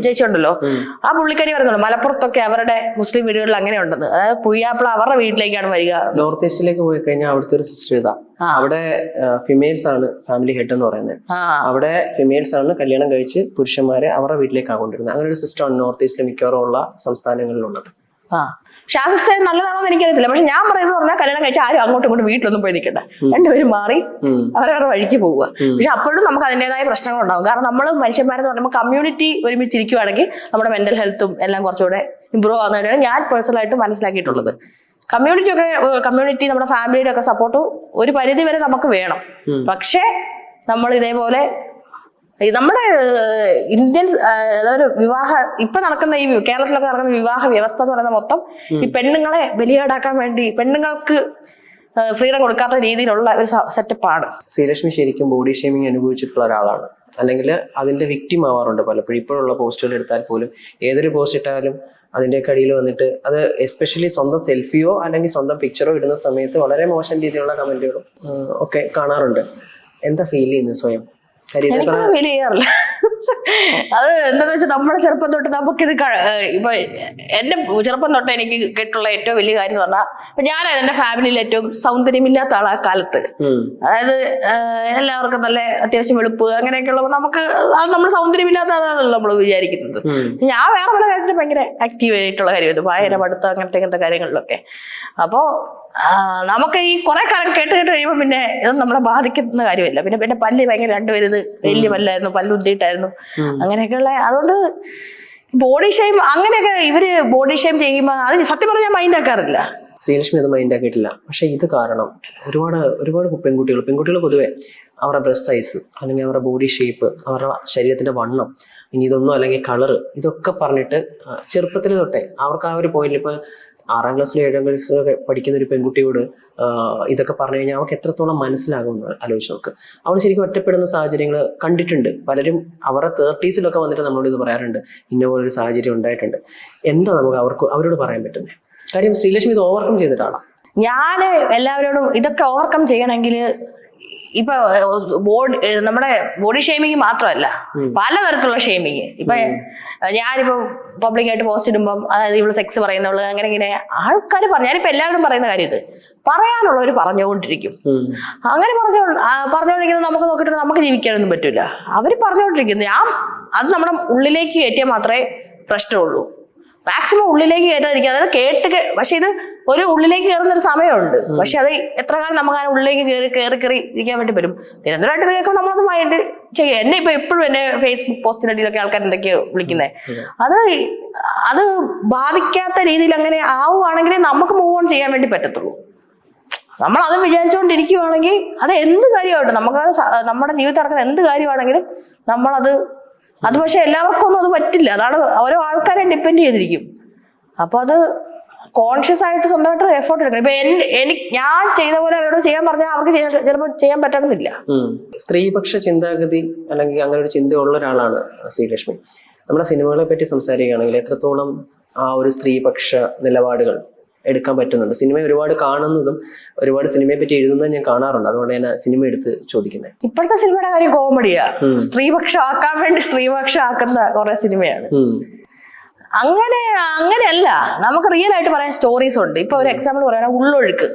ചേച്ചി ഉണ്ടല്ലോ, ആ പുള്ളിക്കാരി പറയുന്നുള്ളൂ മലപ്പുറത്തൊക്കെ അവരുടെ മുസ്ലിം വീടുകളിൽ അങ്ങനെ ഉണ്ടെന്ന്. അതായത് പുയ്യാപ്പിള അവരുടെ വീട്ടിലേക്കാണ് വരിക.
നോർത്ത് ഈസ്റ്റിലേക്ക് പോയി കഴിഞ്ഞാൽ അവിടുത്തെ ഒരു സിസ്റ്റം ഇതാ, അവിടെ ഫിമെയിൽസ് ആണ് ഫാമിലി ഹെഡ് എന്ന് പറയുന്നത്. അവിടെ ഫിമെയിൽസ് ആണ് കല്യാണം കഴിച്ച് പുരുഷന്മാരെ അവരുടെ വീട്ടിലേക്കാണ് കൊണ്ടുവരുന്നത്. അങ്ങനെ ഒരു സിസ്റ്റമാണ് നോർത്ത് ഈസ്റ്റിലെ മിക്കവാറും ഉള്ള സംസ്ഥാനങ്ങളിലുള്ളത്.
പക്ഷെ ആ സിസ്റ്റം നല്ലതാണോ എന്ന് എനിക്കറിയത്തില്ല. പക്ഷെ ഞാൻ പറയുന്നത് പറഞ്ഞാൽ കല്യാണം കഴിച്ചാൽ ആരും അങ്ങോട്ടും ഇങ്ങോട്ടും വീട്ടിലൊന്നും പോയി നിൽക്കണ്ട, രണ്ടുപേരും മാറി അവരവരുടെ വഴിക്ക് പോവുക. പക്ഷെ അപ്പോഴും നമുക്ക് അതിൻ്റെതായ പ്രശ്നങ്ങൾ ഉണ്ടാവും. കാരണം നമ്മൾ മനുഷ്യന്മാരെന്ന് പറയുമ്പോൾ കമ്മ്യൂണിറ്റി ഒരുമിച്ചിരിക്കുകയാണെങ്കിൽ നമ്മുടെ മെന്റൽ ഹെൽത്തും എല്ലാം കുറച്ചുകൂടെ ഇമ്പ്രൂവ് ആവുന്നതിനാണ് ഞാൻ പേഴ്സണലായിട്ട് മനസ്സിലാക്കിയിട്ടുള്ളത്. കമ്മ്യൂണിറ്റി നമ്മുടെ ഫാമിലിയുടെ ഒക്കെ സപ്പോർട്ട് ഒരു പരിധി വരെ നമുക്ക് വേണം. പക്ഷെ നമ്മൾ ഇതേപോലെ നമ്മുടെ ഇന്ത്യൻ അതായത് ഇപ്പൊ നടക്കുന്ന ഈ കേരളത്തിലൊക്കെ നടക്കുന്ന വിവാഹ വ്യവസ്ഥ എന്ന് പറയുന്നത് മൊത്തം ഈ പെണ്ണുങ്ങളെ ബലിയാടാക്കാൻ വേണ്ടി, പെണ്ണുങ്ങൾക്ക് ഫ്രീഡം കൊടുക്കാത്ത രീതിയിലുള്ള ഒരു സെറ്റപ്പാണ്.
ശ്രീലക്ഷ്മി ശരിക്കും ബോഡി ഷേമിങ് അനുഭവിച്ചിട്ടുള്ള ഒരാളാണ്, അല്ലെങ്കിൽ അതിന്റെ വിക്ടിം ആവാറുണ്ട് പലപ്പോഴും. ഇപ്പോഴുള്ള പോസ്റ്റുകൾ എടുത്താൽ പോലും ഏതൊരു പോസ്റ്റ് ഇട്ടാലും അതിൻ്റെയൊക്കെ അടിയിൽ വന്നിട്ട് അത് എസ്പെഷ്യലി സ്വന്തം സെൽഫിയോ അല്ലെങ്കിൽ സ്വന്തം പിക്ചറോ ഇടുന്ന സമയത്ത് വളരെ മോശം രീതിയിലുള്ള കമന്റുകളും ഒക്കെ കാണാറുണ്ട്. എന്താ ഫീൽ ചെയ്യുന്നത് സ്വയം?
എനിക്കൊന്നും ഫീൽ ചെയ്യാറില്ല. അത് എന്താന്ന് വെച്ചാൽ നമ്മുടെ ചെറുപ്പം തൊട്ട് നമുക്കിത് ഇപ്പൊ എന്റെ ചെറുപ്പം തൊട്ട് എനിക്ക് കേട്ടുള്ള ഏറ്റവും വലിയ കാര്യം എന്ന് പറഞ്ഞാൽ ഇപ്പൊ ഞാൻ എന്റെ ഫാമിലിയിൽ ഏറ്റവും സൗന്ദര്യമില്ലാത്ത ആളാ കാലത്ത്. അതായത് എല്ലാവർക്കും നല്ല അത്യാവശ്യം വെളുപ്പ് അങ്ങനെയൊക്കെ ഉള്ളപ്പോൾ നമുക്ക് അത് നമ്മൾ സൗന്ദര്യമില്ലാത്ത ആളാണല്ലോ നമ്മൾ വിചാരിക്കുന്നത്. ഞാൻ വേറെ പല കാര്യത്തിലും ഭയങ്കര ആക്റ്റീവ് ആയിട്ടുള്ള കാര്യമായിരുന്നു, വായന, പഠിത്തം, അങ്ങനത്തെ കാര്യങ്ങളിലൊക്കെ. അപ്പോ നമുക്ക് ഈ കുറെ കാലം കേട്ട് കഴിയുമ്പോൾ പിന്നെ ഇതൊന്നും നമ്മളെ ബാധിക്കുന്ന കാര്യമില്ല. പിന്നെ പല്ല് ഭയങ്കര രണ്ടുപേരത് വലിയ പല്ലായിരുന്നു, പല്ലുദ്ധിയിട്ടായിരുന്നു, അങ്ങനെയൊക്കെയുള്ള. അതുകൊണ്ട് ബോഡി ഷെയിം അങ്ങനെയൊക്കെ ഇവര് ബോഡി ഷെയിം ചെയ്യുമ്പോൾ അത് സത്യം പറഞ്ഞാൽ ഞാൻ മൈൻഡ് ആക്കാറില്ല.
ശ്രീലക്ഷ്മി അത് മൈൻഡ് ആക്കിയിട്ടില്ല. പക്ഷെ ഇത് കാരണം ഒരുപാട് പെൺകുട്ടികൾ പൊതുവെ അവരുടെ ബ്രസ്റ്റ് സൈസ് അല്ലെങ്കിൽ അവരുടെ ബോഡി ഷേപ്പ്, അവരുടെ ശരീരത്തിന്റെ വണ്ണം, ഇനി ഇതൊന്നും അല്ലെങ്കിൽ കളറ്, ഇതൊക്കെ പറഞ്ഞിട്ട് ചെറുപ്പത്തിൽ തൊട്ടേ അവർക്ക് ആ ഒരു പോയിന്റിൽ ഇപ്പൊ 6ാം ക്ലാസ്സിലും 7ാം ക്ലാസ്സിലൊക്കെ പഠിക്കുന്ന ഒരു പെൺകുട്ടിയോട് ഇതൊക്കെ പറഞ്ഞു കഴിഞ്ഞാൽ അവർക്ക് എത്രത്തോളം മനസ്സിലാകുമെന്ന് ആലോചിച്ച് നോക്ക്. അവൾ ശരിക്കും ഒറ്റപ്പെടുന്ന സാഹചര്യങ്ങൾ കണ്ടിട്ടുണ്ട്. പലരും അവരുടെ 30s വന്നിട്ട് നമ്മളോട് ഇത് പറയാറുണ്ട്, ഇന്ന പോലൊരു സാഹചര്യം ഉണ്ടായിട്ടുണ്ട്. എന്താ നമുക്ക് അവരോട് പറയാൻ പറ്റുന്നത്? കാര്യം ശ്രീലക്ഷ്മി ഇത് ഓവർകം ചെയ്തിട്ടാണ്.
ഞാൻ എല്ലാവരോടും ഇതൊക്കെ ഓവർകം ചെയ്യണമെങ്കിൽ ഇപ്പൊ നമ്മുടെ ബോഡി ഷെയ്മിങ് മാത്രമല്ല, പലതരത്തിലുള്ള ഷെയ്മിങ്. ഇപ്പൊ ഞാനിപ്പോ പബ്ലിക്കായിട്ട് പോസ്റ്റ് ഇടുമ്പം അതായത് ഇവള് സെക്സ് പറയുന്നവള് അങ്ങനെ ഇങ്ങനെ ആൾക്കാർ പറഞ്ഞു. ഞാനിപ്പോ എല്ലാവരും പറയുന്ന കാര്യം ഇത് പറയാനുള്ളവർ പറഞ്ഞുകൊണ്ടിരിക്കും. അങ്ങനെ പറഞ്ഞുകൊണ്ടിരിക്കുന്നത് നമുക്ക് നോക്കിയിട്ട് നമുക്ക് ജീവിക്കാനൊന്നും പറ്റില്ല. അവര് പറഞ്ഞുകൊണ്ടിരിക്കുന്നത് അത് നമ്മുടെ ഉള്ളിലേക്ക് കയറ്റിയാൽ മാത്രമേ പ്രശ്നമുള്ളൂ. മാക്സിമം ഉള്ളിലേക്ക് കയറ്റാതിരിക്കുക. അതായത് പക്ഷെ ഇത് ഒരു ഉള്ളിലേക്ക് കയറുന്ന ഒരു സമയമുണ്ട്. പക്ഷെ അത് എത്ര കാലം നമുക്ക് ആ ഉള്ളിലേക്ക് കയറി ഇരിക്കാൻ വേണ്ടി വരും. നിരന്തരമായിട്ട് കേൾക്കുമ്പോൾ നമ്മളത് മൈൻഡ് ചെയ്യുക. എന്നെ ഇപ്പൊ എപ്പോഴും എന്നെ ഫേസ്ബുക്ക് പോസ്റ്റിനടിയിലൊക്കെ ആൾക്കാർ എന്തൊക്കെയോ വിളിക്കുന്നത്, അത് ബാധിക്കാത്ത രീതിയിൽ അങ്ങനെ ആവുകയാണെങ്കിലേ നമുക്ക് മൂവ് ഓൺ ചെയ്യാൻ വേണ്ടി പറ്റത്തുള്ളൂ. നമ്മളത് വിചാരിച്ചുകൊണ്ടിരിക്കുവാണെങ്കിൽ അത് എന്ത് കാര്യമായിട്ട് നമ്മുടെ ജീവിതത്തിൽ നടക്കുന്ന എന്ത് കാര്യമാണെങ്കിലും അത് പക്ഷെ എല്ലാവർക്കും ഒന്നും അത് പറ്റില്ല. അതാണ് ഓരോ ആൾക്കാരെ ഡിപ്പെൻഡ് ചെയ്തിരിക്കും. അപ്പൊ അത് കോൺഷ്യസ് ആയിട്ട് സ്വന്തമായിട്ട് എഫേർട്ട് എടുക്കണം. ഇപ്പൊ ഞാൻ ചെയ്ത പോലെ അവരോട് ചെയ്യാൻ പറഞ്ഞാൽ അവർക്ക് ചിലപ്പോൾ ചെയ്യാൻ പറ്റണമെന്നില്ല.
സ്ത്രീപക്ഷ ചിന്താഗതി അല്ലെങ്കിൽ അങ്ങനെ ഒരു ചിന്തയുള്ള ഒരാളാണ് ശ്രീലക്ഷ്മി. നമ്മുടെ സിനിമകളെ പറ്റി സംസാരിക്കുകയാണെങ്കിൽ എത്രത്തോളം ആ ഒരു സ്ത്രീപക്ഷ നിലപാടുകൾ എടുക്കാൻ പറ്റുന്നുണ്ട്? സിനിമ ഒരുപാട് കാണുന്നതും ഒരുപാട് സിനിമയെ പറ്റി എഴുതുന്നതും ഞാൻ കാണാറുണ്ട്. അതുകൊണ്ട് ഞാൻ സിനിമ എടുത്ത് ചോദിക്കുന്നത്.
ഇപ്പോഴത്തെ സിനിമയുടെ കാര്യം കോമഡിയാ. സ്ത്രീപക്ഷം ആക്കാൻ വേണ്ടി സ്ത്രീപക്ഷം ആക്കുന്ന കുറെ സിനിമയാണ്. അങ്ങനെയല്ല, നമുക്ക് റിയൽ ആയിട്ട് പറയാൻ സ്റ്റോറീസ് ഉണ്ട്. ഇപ്പൊ ഒരു എക്സാമ്പിൾ പറയുകയാണെങ്കിൽ ഉള്ളൊഴുക്ക്.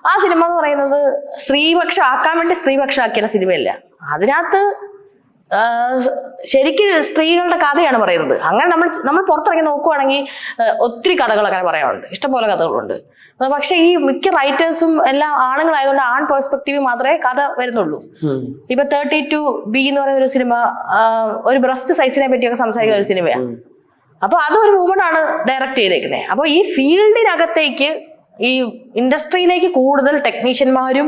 ആ സിനിമ എന്ന് പറയുന്നത് സ്ത്രീപക്ഷം ആക്കാൻ വേണ്ടി സ്ത്രീപക്ഷം ആക്കിയ സിനിമയല്ല. അതിനകത്ത് ശരിക്കും സ്ത്രീകളുടെ കഥയാണ് പറയുന്നത്. അങ്ങനെ നമ്മൾ പുറത്തിറങ്ങി നോക്കുവാണെങ്കിൽ ഒത്തിരി കഥകൾ അങ്ങനെ പറയാറുണ്ട്, ഇഷ്ടംപോലെ കഥകളുണ്ട്. പക്ഷെ ഈ മിക്ക റൈറ്റേഴ്സും എല്ലാം ആണുങ്ങളായതുകൊണ്ട് ആൺ പെർസ്പെക്റ്റീവ് മാത്രമേ കഥ വരുന്നുള്ളൂ. ഇപ്പൊ 32B എന്ന് പറയുന്ന ഒരു സിനിമ ഒരു ബ്രസ്റ്റ് സൈസിനെ പറ്റിയൊക്കെ സംസാരിക്കുന്ന ഒരു സിനിമയാണ്. അപ്പൊ അതൊരു വുമണാണ് ഡയറക്ട് ചെയ്തേക്കുന്നത്. അപ്പൊ ഈ ഫീൽഡിനകത്തേക്ക്, ഈ ഇൻഡസ്ട്രിയിലേക്ക് കൂടുതൽ ടെക്നീഷ്യന്മാരും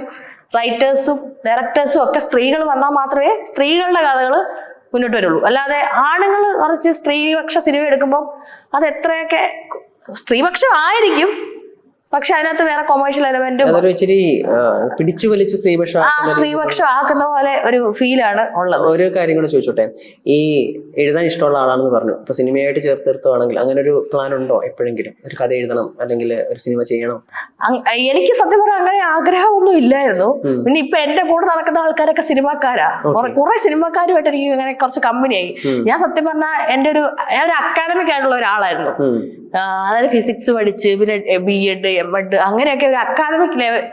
റൈറ്റേഴ്സും ഡയറക്ടേഴ്സും ഒക്കെ സ്ത്രീകൾ വന്നാൽ മാത്രമേ സ്ത്രീകളുടെ കഥകൾ മുന്നോട്ട് വരുള്ളൂ. അല്ലാതെ ആണുങ്ങൾ കുറച്ച് സ്ത്രീപക്ഷ സിനിമ എടുക്കുമ്പോൾ അത് എത്രയൊക്കെ സ്ത്രീപക്ഷം ആയിരിക്കും, പക്ഷെ അതിനകത്ത് വേറെ കൊമേഴ്ഷ്യൽ എലമെന്റും
പിടിച്ചു വലിച്ച്
സ്ത്രീപക്ഷം ആക്കുന്ന പോലെ ഒരു ഫീലാണ് ഉള്ളത്.
ഒരു കാര്യം കൂടെ ചോദിച്ചോട്ടെ, ഈ എഴുതാൻ ഇഷ്ടമുള്ള ആളാണെന്ന് പറഞ്ഞു. ഇപ്പൊ സിനിമയായിട്ട് ചേർത്ത് നിർത്തുവാണെങ്കിൽ അങ്ങനെ ഒരു പ്ലാൻ ഉണ്ടോ? എപ്പോഴെങ്കിലും ഒരു കഥ എഴുതണം അല്ലെങ്കിൽ ഒരു സിനിമ ചെയ്യണം?
എനിക്ക് സത്യം പറഞ്ഞാൽ അങ്ങനെ ആഗ്രഹമൊന്നും ഇല്ലായിരുന്നു. പിന്നെ ഇപ്പൊ എന്റെ കൂടെ നടക്കുന്ന ആൾക്കാരൊക്കെ സിനിമാക്കാരാ. കുറെ സിനിമാക്കാരുമായിട്ട് എനിക്ക് അങ്ങനെ കുറച്ച് കമ്പനിയായി. ഞാൻ സത്യം പറഞ്ഞാൽ ഞാൻ ഒരു അക്കാദമിക് ആയിട്ടുള്ള ഒരാളായിരുന്നു. അതായത് ഫിസിക്സ് പഠിച്ച് പിന്നെ BEd MEd അങ്ങനെയൊക്കെ ഒരു അക്കാദമിക് ലെവൽ.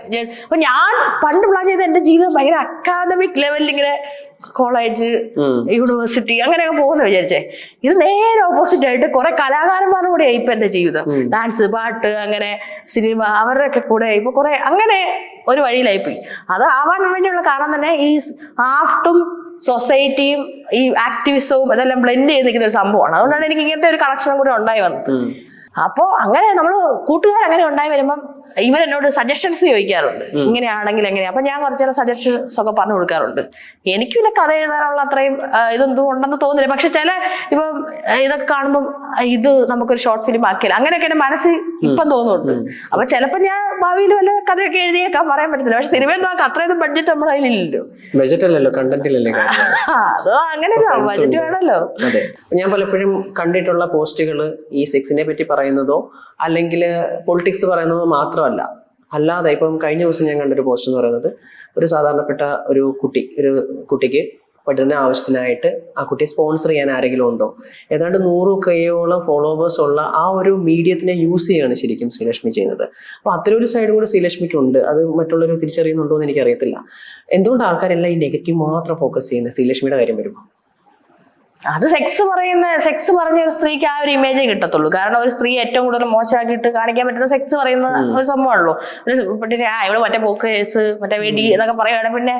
അപ്പൊ ഞാൻ പണ്ട് പ്ലാൻ ചെയ്ത എന്റെ ജീവിതം ഭയങ്കര അക്കാദമിക് ലെവലിൽ ഇങ്ങനെ കോളേജ്, യൂണിവേഴ്സിറ്റി അങ്ങനെയൊക്കെ പോകുന്ന വിചാരിച്ചേ. ഇത് നേരെ ഓപ്പോസിറ്റ് ആയിട്ട് കുറെ കലാകാരന്മാരുടെ കൂടെയായി ഇപ്പൊ എന്റെ ജീവിതം. ഡാൻസ്, പാട്ട്, അങ്ങനെ സിനിമ, അവരുടെയൊക്കെ കൂടെ ഇപ്പൊ കുറെ അങ്ങനെ ഒരു വഴിയിലായിപ്പോയി. അത് ആവാൻ വേണ്ടിയുള്ള കാരണം തന്നെ ഈ ആർട്ടും സൊസൈറ്റിയും ഈ ആക്ടിവിസവും അതെല്ലാം ബ്ലെൻഡ് ചെയ്ത് നിൽക്കുന്ന ഒരു സംഭവമാണ്. അതുകൊണ്ടാണ് എനിക്ക് ഇങ്ങനത്തെ ഒരു കണക്ഷനും കൂടെ ഉണ്ടായി വന്നത്. അപ്പോ അങ്ങനെ നമ്മള് കൂട്ടുകാർ അങ്ങനെ ഉണ്ടായി വരുമ്പം ഇവരെന്നോട് സജഷൻസ് ചോദിക്കാറുണ്ട്, ഇങ്ങനെയാണെങ്കിൽ എങ്ങനെയാ. അപ്പൊ ഞാൻ കുറച്ചേരം സജഷൻസ് ഒക്കെ പറഞ്ഞു കൊടുക്കാറുണ്ട്. എനിക്ക് പിന്നെ കഥ എഴുതാനുള്ള അത്രയും ഇതൊന്നും ഉണ്ടെന്ന് തോന്നില്ല. പക്ഷെ ചില ഇപ്പം ഇതൊക്കെ കാണുമ്പോൾ ഇത് നമുക്കൊരു ഷോർട്ട് ഫിലിം ആക്കിയാൽ അങ്ങനെയൊക്കെ എന്റെ മനസ്സിൽ ഇപ്പം തോന്നുന്നുണ്ട്. അപ്പൊ ചിലപ്പോൾ ഞാൻ ഭാവിയിൽ വല്ല കഥയൊക്കെ എഴുതിയേക്കാൻ പറയാൻ പറ്റത്തില്ല. പക്ഷെ സിനിമയിൽ നോക്കാം അത്രയൊന്നും ബഡ്ജറ്റ് നമ്മുടെ കയ്യിലില്ലല്ലോ.
ബഡ്ജറ്റ് അല്ലല്ലോ, കണ്ടന്റിലല്ലേ.
അതോ അങ്ങനെ ബഡ്ജറ്റ് വേണമല്ലോ.
അതെ, ഞാൻ പലപ്പോഴും കണ്ടിട്ടുള്ള പോസ്റ്റുകൾ ഈ സെക്സിനെ പറ്റി പറയുന്നതോ അല്ലെങ്കിൽ പൊളിറ്റിക്സ് പറയുന്നതോ മാത്രമല്ല, അല്ലാതെ ഇപ്പം കഴിഞ്ഞ ദിവസം ഞാൻ കണ്ടൊരു പോസ്റ്റ് എന്ന് പറയുന്നത് ഒരു സാധാരണപ്പെട്ട ഒരു കുട്ടിക്ക് പഠന ആവശ്യത്തിനായിട്ട് ആ കുട്ടിയെ സ്പോൺസർ ചെയ്യാൻ ആരെങ്കിലും ഉണ്ടോ, ഏതാണ്ട് 100K ഫോളോവേഴ്സ് ഉള്ള ആ ഒരു മീഡിയത്തിനെ യൂസ് ചെയ്യാണ് ശരിക്കും ശ്രീലക്ഷ്മി ചെയ്യുന്നത്. അപ്പോൾ അത്തരം ഒരു സൈഡും കൂടെ ശ്രീലക്ഷ്മിക്ക് ഉണ്ട്. അത് മറ്റുള്ളവർ തിരിച്ചറിയുന്നുണ്ടോ എന്ന് എനിക്കറിയത്തില്ല. എന്തുകൊണ്ട് ആൾക്കാരെല്ലാം ഈ നെഗറ്റീവ് മാത്രം ഫോക്കസ് ചെയ്യുന്നത് ശ്രീലക്ഷ്മിയുടെ കാര്യം വരുമ്പോൾ?
അത് സെക്സ് പറഞ്ഞ ഒരു സ്ത്രീക്ക് ആ ഒരു ഇമേജേ കിട്ടത്തുള്ളൂ. കാരണം ഒരു സ്ത്രീ ഏറ്റവും കൂടുതൽ മോശമാക്കിയിട്ട് കാണിക്കാൻ പറ്റുന്ന സെക്സ് പറയുന്ന ഒരു സംഭവമാണല്ലോ. പിന്നെ ഇവിടെ മറ്റേ പോക്ക് കേസ് മറ്റേ വെടി എന്നൊക്കെ പറയുകയാണെങ്കിൽ പിന്നെ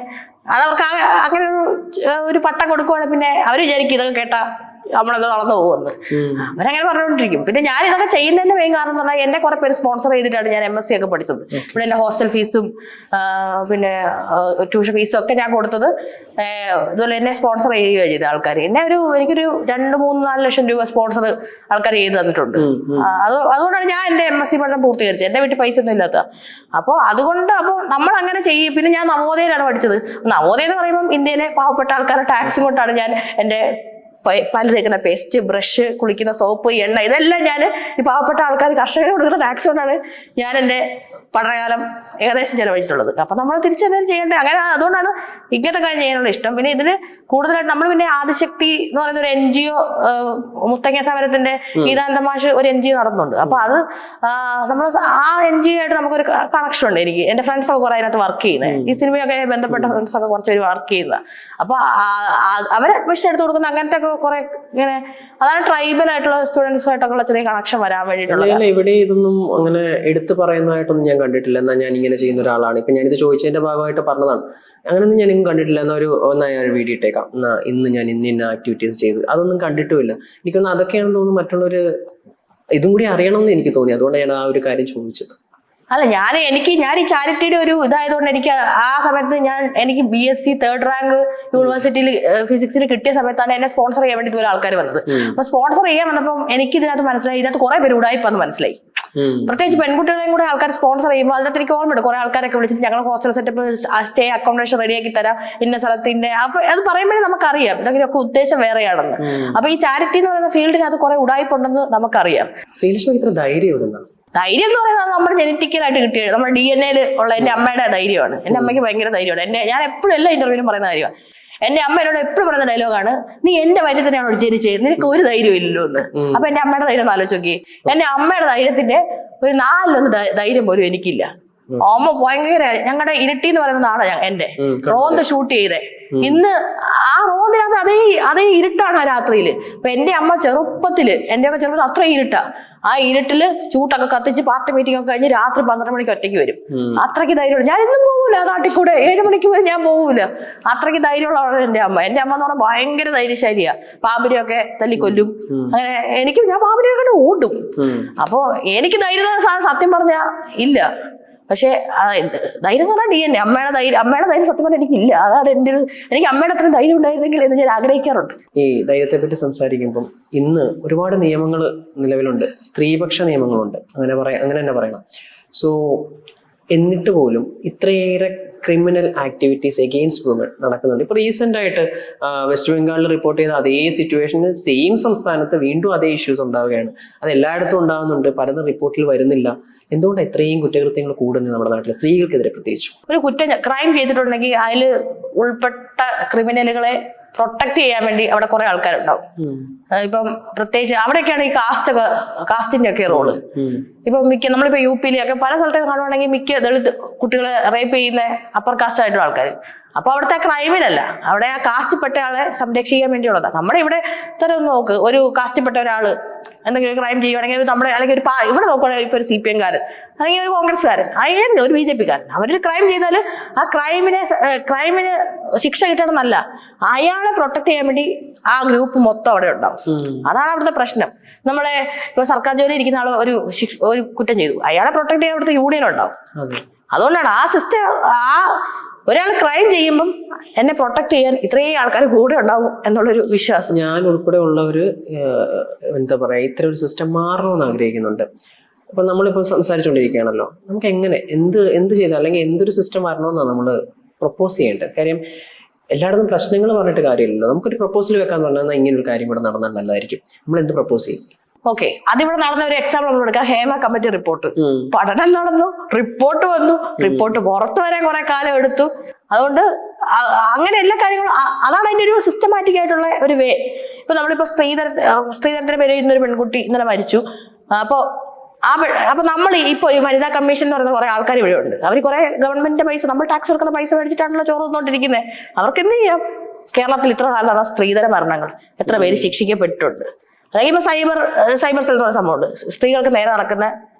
അതവർക്ക് അങ്ങനെ ഒരു പട്ടം കൊടുക്കുവാണെങ്കിൽ പിന്നെ അവർ വിചാരിക്കും ഇതൊക്കെ കേട്ടാ നമ്മളെന്തോ നടന്നു പോകുമെന്ന്. അവരങ്ങനെ പറഞ്ഞുകൊണ്ടിരിക്കും. പിന്നെ ഞാൻ ഇതൊക്കെ ചെയ്യുന്നതിന്റെ മെയിൻ കാരണം എന്ന് പറഞ്ഞാൽ എന്നെ കുറെ പേര് സ്പോൺസർ ചെയ്തിട്ടാണ് ഞാൻ MSc ഒക്കെ പഠിച്ചത്. ഇവിടെ എന്റെ ഹോസ്റ്റൽ ഫീസും പിന്നെ ട്യൂഷൻ ഫീസും ഒക്കെ ഞാൻ കൊടുത്തത് ഇതുപോലെ എന്നെ സ്പോൺസർ ചെയ്യുകയോ ചെയ്ത ആൾക്കാർ. എനിക്കൊരു 2-3-4 ലക്ഷം രൂപ സ്പോൺസർ ആൾക്കാർ ചെയ്ത് തന്നിട്ടുണ്ട്. അതുകൊണ്ടാണ് ഞാൻ എന്റെ MSc പഠനം പൂർത്തീകരിച്ചത്. എന്റെ വീട്ടിൽ പൈസ ഒന്നും ഇല്ലാത്ത. അപ്പോൾ നമ്മൾ അങ്ങനെ ചെയ്യും. പിന്നെ ഞാൻ നവോദയയിലാണ് പഠിച്ചത്. നവോദയ എന്ന് പറയുമ്പോൾ ഇന്ത്യയിലെ പാവപ്പെട്ട ആൾക്കാരുടെ ടാക്സും കൊണ്ടാണ് ഞാൻ എന്റെ പല്ല് തേക്കുന്ന പേസ്റ്റ്, ബ്രഷ്, കുളിക്കുന്ന സോപ്പ്, എണ്ണ, ഇതെല്ലാം ഞാൻ ഈ പാവപ്പെട്ട ആൾക്കാർ കർഷകരെ കൊടുക്കുന്ന ടാക്സ് കൊണ്ടാണ് ഞാൻ എൻ്റെ പഠനകാലം ഏകദേശം ചെലവഴിച്ചിട്ടുള്ളത്. അപ്പൊ നമ്മൾ തിരിച്ചെന്തെങ്കിലും ചെയ്യേണ്ടത്. അങ്ങനെ അതുകൊണ്ടാണ് ഇങ്ങനത്തെ കാര്യം ചെയ്യാനുള്ള ഇഷ്ടം. പിന്നെ ഇതിന് കൂടുതലായിട്ട് നമ്മൾ പിന്നെ ആദിശക്തി എന്ന് പറയുന്ന ഒരു NGO, മുത്തങ്ങ സമരത്തിന്റെ ഗീതാനന്ദമാഷ് ഒരു NGO നടന്നുണ്ട്. അപ്പൊ അത് നമ്മൾ ആ NGO ആയിട്ട് നമുക്കൊരു കണക്ഷൻ ഉണ്ട്. എന്റെ ഫ്രണ്ട്സ് ഒക്കെ കുറെ അതിനകത്ത് വർക്ക് ചെയ്യുന്നത്, ഈ സിനിമയൊക്കെ ബന്ധപ്പെട്ട ഫ്രണ്ട്സ് ഒക്കെ കുറച്ച് വർക്ക് ചെയ്യുന്നത്. അപ്പൊ അവരെ അഡ്മിഷൻ എടുത്ത് കൊടുക്കുന്ന അങ്ങനത്തെ ഒക്കെ കുറെ ഇങ്ങനെ, അതാണ് ട്രൈബൽ ആയിട്ടുള്ള സ്റ്റുഡൻസുമായിട്ടൊക്കെ ചെറിയ കണക്ഷൻ വരാൻ വേണ്ടിയിട്ടുള്ളത്.
ഇവിടെ ഇതൊന്നും അങ്ങനെ എടുത്തു പറയുന്നതായിട്ടൊന്നും ഞാൻ കണ്ടിട്ടില്ല. എന്നാൽ ഞാൻ ഇങ്ങനെ ചെയ്യുന്ന ഒരാളാണ്, ഇപ്പൊ ഞാനിത് ചോദിച്ചതിന്റെ ഭാഗമായിട്ട് പറഞ്ഞതാണ്. അങ്ങനെയൊന്നും ഞാൻ ഇന്നും കണ്ടിട്ടില്ല. ഞാൻ ഒരു വീഡിയോ ഇട്ടേക്കാം, ഇന്ന് ഞാൻ ഇന്ന ആക്ടിവിറ്റീസ് ചെയ്തു, അതൊന്നും കണ്ടിട്ടുമില്ല. എനിക്കൊന്നും അതൊക്കെയാണെന്ന് തോന്നുന്നു മറ്റുള്ളവര് ഇതും കൂടി അറിയണമെന്ന് എനിക്ക് തോന്നി. അതുകൊണ്ടാണ് ഞാൻ ആ ഒരു കാര്യം ചോദിച്ചത്.
അല്ല, ഞാൻ ഈ ചാരിറ്റിയുടെ ഒരു ഇതായതുകൊണ്ട് എനിക്ക് ആ സമയത്ത് എനിക്ക് BSc 3rd റാങ്ക് യൂണിവേഴ്സിറ്റിയിൽ ഫിസിക്സിൽ കിട്ടിയ സമയത്താണ് എന്നെ സ്പോൺസർ ചെയ്യാൻ വേണ്ടി ഒരു ആൾക്കാർ വന്നത്. അപ്പൊ സ്പോൺസർ ചെയ്യാൻ വന്നപ്പോൾ എനിക്ക് ഇതിനകത്ത് മനസ്സിലായി, ഇതിനകത്ത് കുറെ പേര് ഉടായിപ്പാന്ന് മനസ്സിലായി. പ്രത്യേകിച്ച് പെൺകുട്ടികളെയും കൂടെ ആൾക്കാർ സ്പോൺസർ ചെയ്യുമ്പോൾ അതിനകത്ത് എനിക്ക് ഓർമ്മയുണ്ട് കുറെ ആൾക്കാരൊക്കെ വിളിച്ചിട്ട് ഞങ്ങൾ ഹോസ്റ്റൽ സെറ്റപ്പ് സ്റ്റേ അക്കോമഡേഷൻ റെഡിയാക്കി തരാം ഇന്ന സ്ഥലത്തിന്റെ. അപ്പൊ അത് പറയുമ്പോഴേ നമുക്കറിയാം ഇതൊക്കെ ഉദ്ദേശം വേറെയാണെന്ന്. അപ്പൊ ഈ ചാരിറ്റി എന്ന് പറയുന്ന ഫീൽഡിനകത്ത് കുറെ ഉടായിപ്പുണ്ടെന്ന് നമുക്കറിയാം.
ശ്രീലക്ഷ്മി ഇത്ര ധൈര്യം
എന്ന് പറയുന്നത് നമ്മുടെ ജനറ്റിക്കലായിട്ട് കിട്ടിയത്, നമ്മുടെ DNA ഉള്ള എന്റെ അമ്മയുടെ ധൈര്യമാണ്. എന്റെ അമ്മയ്ക്ക് ഭയങ്കര ധൈര്യമാണ്. ഞാൻ എപ്പോഴും എല്ലാ ഇന്റർവ്യൂവിലും പറയുന്ന കാര്യമാണ്. എന്റെ അമ്മ എന്നോട് എപ്പോഴും പറയുന്ന ഡയലോഗാണ്, നീ എന്റെ വയറ്റിൽ തന്നെയാണ് ജനിച്ചത്, നിനക്ക് ഒരു ധൈര്യം ഇല്ലല്ലോ എന്ന്. അപ്പൊ എന്റെ അമ്മയുടെ ധൈര്യം ഒന്ന് ആലോചിച്ച് നോക്കി. എന്റെ അമ്മയുടെ ധൈര്യത്തിന്റെ ഒരു 4 ധൈര്യം പോലും എനിക്കില്ല. അമ്മ ഭയങ്കര, ഞങ്ങളുടെ ഇരിട്ടി എന്ന് പറയുന്ന നാടാ എന്റെ റോന്ത് ഷൂട്ട് ചെയ്തേ. ഇന്ന് ആ റോന്തിനകത്ത് അതേ ഇരുട്ടാണ് ആ രാത്രിയില്. അപ്പൊ എന്റെ അമ്മ എന്റെയൊക്കെ ചെറുപ്പത്തിൽ അത്ര ഇരുട്ടാ. ആ ഇരുട്ടില് ചൂട്ടൊക്കെ കത്തിച്ച് പാർട്ടി മീറ്റിംഗ് ഒക്കെ കഴിഞ്ഞ് രാത്രി 12 മണിക്ക് ഒറ്റയ്ക്ക് വരും. അത്രയ്ക്ക് ധൈര്യമുള്ള, ഞാൻ ഇന്നും പോകൂല നാട്ടിൽ കൂടെ 7 മണിക്ക് പോയി ഞാൻ പോകൂല. അത്രയ്ക്ക് ധൈര്യമുള്ളവരാണ് എന്റെ അമ്മ. എന്റെ അമ്മ എന്ന് പറഞ്ഞാൽ ഭയങ്കര ധൈര്യശാലിയാ. പാമ്പിനെയൊക്കെ തല്ലിക്കൊല്ലും. അങ്ങനെ ഞാൻ പാമ്പിനെയൊക്കെ ഓടും. അപ്പൊ എനിക്ക് ധൈര്യം സാധനം സത്യം പറഞ്ഞാ ഇല്ല. പക്ഷെ ധൈര്യം എന്ന് പറഞ്ഞാൽ DNA, അമ്മയുടെ ധൈര്യം സത്യം പറഞ്ഞാൽ എനിക്കില്ല. അതാണ് എനിക്ക് അമ്മയുടെ അത്രയും ധൈര്യം ഉണ്ടായിരുന്നെങ്കിൽ എന്ന് ഞാൻ ആഗ്രഹിക്കാറുണ്ട്.
ഈ ധൈര്യത്തെ പറ്റി സംസാരിക്കുമ്പോൾ ഇന്ന് ഒരുപാട് നിയമങ്ങൾ നിലവിലുണ്ട്, സ്ത്രീപക്ഷ നിയമങ്ങളുണ്ട്, അങ്ങനെ തന്നെ പറയണം. സോ എന്നിട്ട് പോലും ഇത്രയേറെ ക്രിമിനൽ ആക്ടിവിറ്റീസ് എഗെയിൻസ്റ്റ് വുമൺ നടക്കുന്നുണ്ട്. ഇപ്പൊ റീസെന്റ് ആയിട്ട് വെസ്റ്റ് ബംഗാളിൽ റിപ്പോർട്ട് ചെയ്ത അതേ സിറ്റുവേഷന് സെയിം സംസ്ഥാനത്ത് വീണ്ടും അതേ ഇഷ്യൂസ് ഉണ്ടാവുകയാണ്. അത് എല്ലായിടത്തും ഉണ്ടാകുന്നുണ്ട്, പലതും റിപ്പോർട്ടിൽ വരുന്നില്ല. എന്തുകൊണ്ടാണ് ഇത്രയും കുറ്റകൃത്യങ്ങൾ കൂടുന്നത് നമ്മുടെ നാട്ടിലെ സ്ത്രീകൾക്കെതിരെ? പ്രത്യേകിച്ചും ഒരു
ക്രൈം ചെയ്തിട്ടുണ്ടെങ്കിൽ അതിൽ ഉൾപ്പെട്ട ക്രിമിനലുകളെ പ്രൊട്ടക്ട് ചെയ്യാൻ വേണ്ടി അവിടെ കുറെ ആൾക്കാരുണ്ടാവും. ഇപ്പം പ്രത്യേകിച്ച് അവിടെയൊക്കെയാണ് ഈ കാസ്റ്റിന്റെ ഒക്കെ റോള്. ഇപ്പൊ നമ്മളിപ്പോ UP പല സ്ഥലത്തേക്ക് കാണുവാണെങ്കിൽ മിക്ക ദളിത് കുട്ടികളെ റേപ്പ് ചെയ്യുന്ന അപ്പർ കാസ്റ്റ് ആയിട്ടുള്ള ആൾക്കാർ. അപ്പൊ അവിടുത്തെ ക്രൈമിനല്ല, അവിടെ ആ കാസ്റ്റിൽപ്പെട്ട ആളെ സംരക്ഷിക്കാൻ വേണ്ടിയുള്ളതാണ്. നമ്മുടെ ഇവിടെ തന്നെ ഒന്ന് നോക്ക്, ഒരു കാസ്റ്റിൽപ്പെട്ട ഒരാള് എന്തെങ്കിലും ക്രൈം ചെയ്യുവാണെങ്കിൽ അല്ലെങ്കിൽ ഇവിടെ നോക്കുകയാണെങ്കിൽ ഇപ്പൊ ഒരു CPM കാരൻ അല്ലെങ്കിൽ ഒരു കോൺഗ്രസ്സുകാരൻ അല്ലെങ്കിൽ ഒരു BJP കാരൻ അവരൊരു ക്രൈം ചെയ്താൽ ആ ക്രൈമിന് ശിക്ഷ കിട്ടണമെന്നല്ല, അയാൾ ഒരാളെ പ്രൊട്ടക്ട് ചെയ്യാൻ വേണ്ടി ആ ഗ്രൂപ്പ് മൊത്തം അവിടെ ഉണ്ടാവും. അതാണ് അവിടുത്തെ പ്രശ്നം. നമ്മളെ ഇപ്പൊ സർക്കാർ ജോലി ഇരിക്കുന്ന ആൾ ഒരു കുറ്റം ചെയ്തു, അയാളെ പ്രൊട്ടക്ട് ചെയ്യാൻ അവിടുത്തെ യൂണിയൻ ഉണ്ടാവും. അതുകൊണ്ടാണ് ആ സിസ്റ്റം, ആ ഒരാൾ ക്രൈം ചെയ്യുമ്പം എന്നെ പ്രൊട്ടക്ട് ചെയ്യാൻ ഇത്രയും ആൾക്കാർ കൂടെ ഉണ്ടാവും എന്നുള്ളൊരു വിശ്വാസം.
ഞാൻ ഉൾപ്പെടെ ഉള്ളവര് എന്താ പറയാ, ഇത്ര ഒരു സിസ്റ്റം മാറണമെന്ന് ആഗ്രഹിക്കുന്നുണ്ട്. അപ്പൊ നമ്മളിപ്പോൾ സംസാരിച്ചുകൊണ്ടിരിക്കുകയാണല്ലോ, നമുക്ക് എങ്ങനെ എന്ത് ചെയ്താൽ അല്ലെങ്കിൽ എന്തൊരു സിസ്റ്റം വരണമെന്നാണ് നമ്മൾ പ്രൊപ്പോസ് ചെയ്യേണ്ടത്? കാര്യം എല്ലായിടത്തും പ്രശ്നങ്ങൾ പറഞ്ഞിട്ട് കാര്യമില്ലല്ലോ. നമുക്കൊരു പ്രൊപ്പോസൽ വെക്കാന്ന് പറഞ്ഞാൽ ഇങ്ങനെ ഒരു കാര്യം കൂടെ നടന്നാൽ നല്ലതായിരിക്കും. നമ്മൾ എന്ത് പ്രൊപ്പോസ് ചെയ്യും?
ഓക്കെ, അതിവിടെ നടന്ന ഒരു എക്സാമ്പിൾ നമ്മൾ എടുക്കാം. ഹേമ കമ്മിറ്റി റിപ്പോർട്ട്, പഠനം നടന്നു, റിപ്പോർട്ട് വന്നു, റിപ്പോർട്ട് പുറത്തു വരാൻ കുറെ കാലം എടുത്തു. അതുകൊണ്ട് അങ്ങനെ എല്ലാ കാര്യങ്ങളും അതാണ് അതിന്റെ ഒരു സിസ്റ്റമാറ്റിക് ആയിട്ടുള്ള ഒരു വേ. ഇപ്പൊ നമ്മളിപ്പോ സ്ത്രീധനത്തിന്റെ പേര് ഇന്നൊരു പെൺകുട്ടി ഇന്നലെ മരിച്ചു. അപ്പൊ നമ്മൾ ഇപ്പൊ ഈ വനിതാ കമ്മീഷൻ എന്ന് പറയുന്ന കുറെ ആൾക്കാർ ഇവിടെ ഉണ്ട്. അവർ കുറെ ഗവൺമെന്റിന്റെ പൈസ, നമ്മൾ ടാക്സ് കൊടുക്കുന്ന പൈസ മേടിച്ചിട്ടാണല്ലോ ചോറ് തന്നോണ്ടിരിക്കുന്നത്. അവർക്ക് എന്ത് ചെയ്യാം? കേരളത്തിൽ ഇത്ര കാലം നടന്ന സ്ത്രീധന മരണങ്ങൾ എത്ര പേര് ശിക്ഷിക്കപ്പെട്ടിട്ടുണ്ട്? അല്ലെങ്കിൽ ഇപ്പൊ സൈബർ സെൽ എന്ന് പറയുന്ന സംഭവമുണ്ട്. സ്ത്രീകൾക്ക് നേരെ നടക്കുന്ന